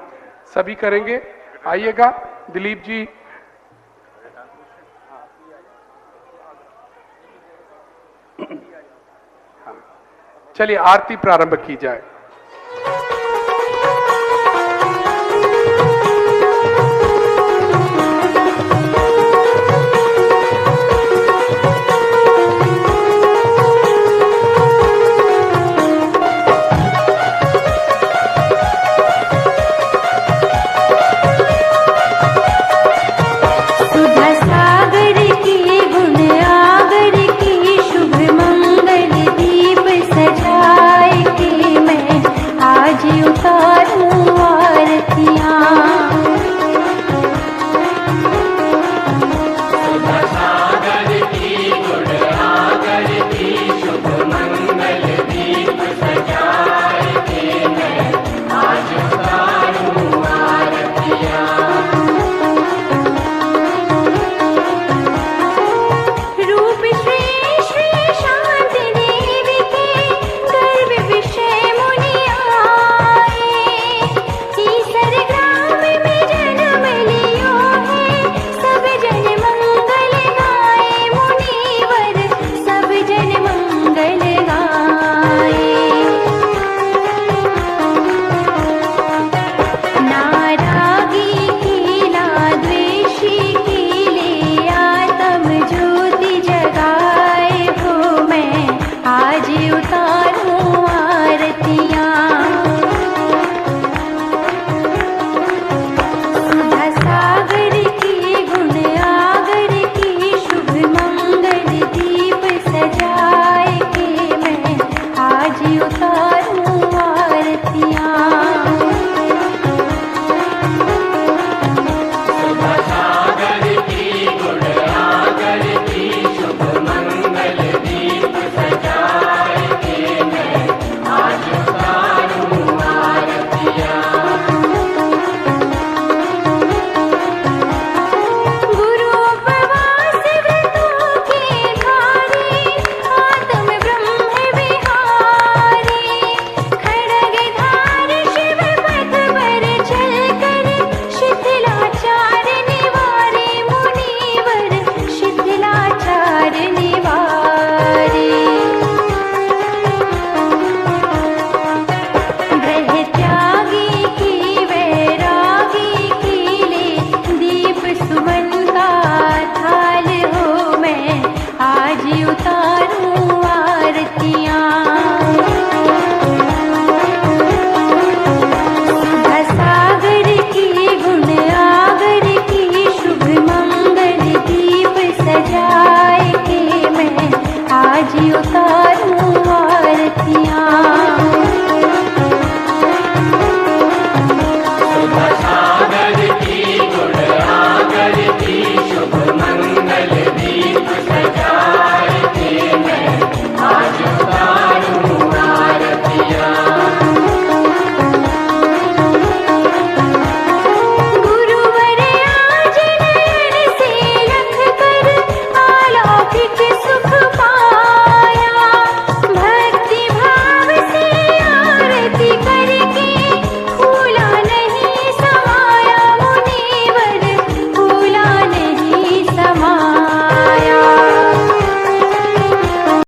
Speaker 1: सभी करेंगे। आइएगा दिलीप जी। चलिए आरती प्रारंभ की जाए।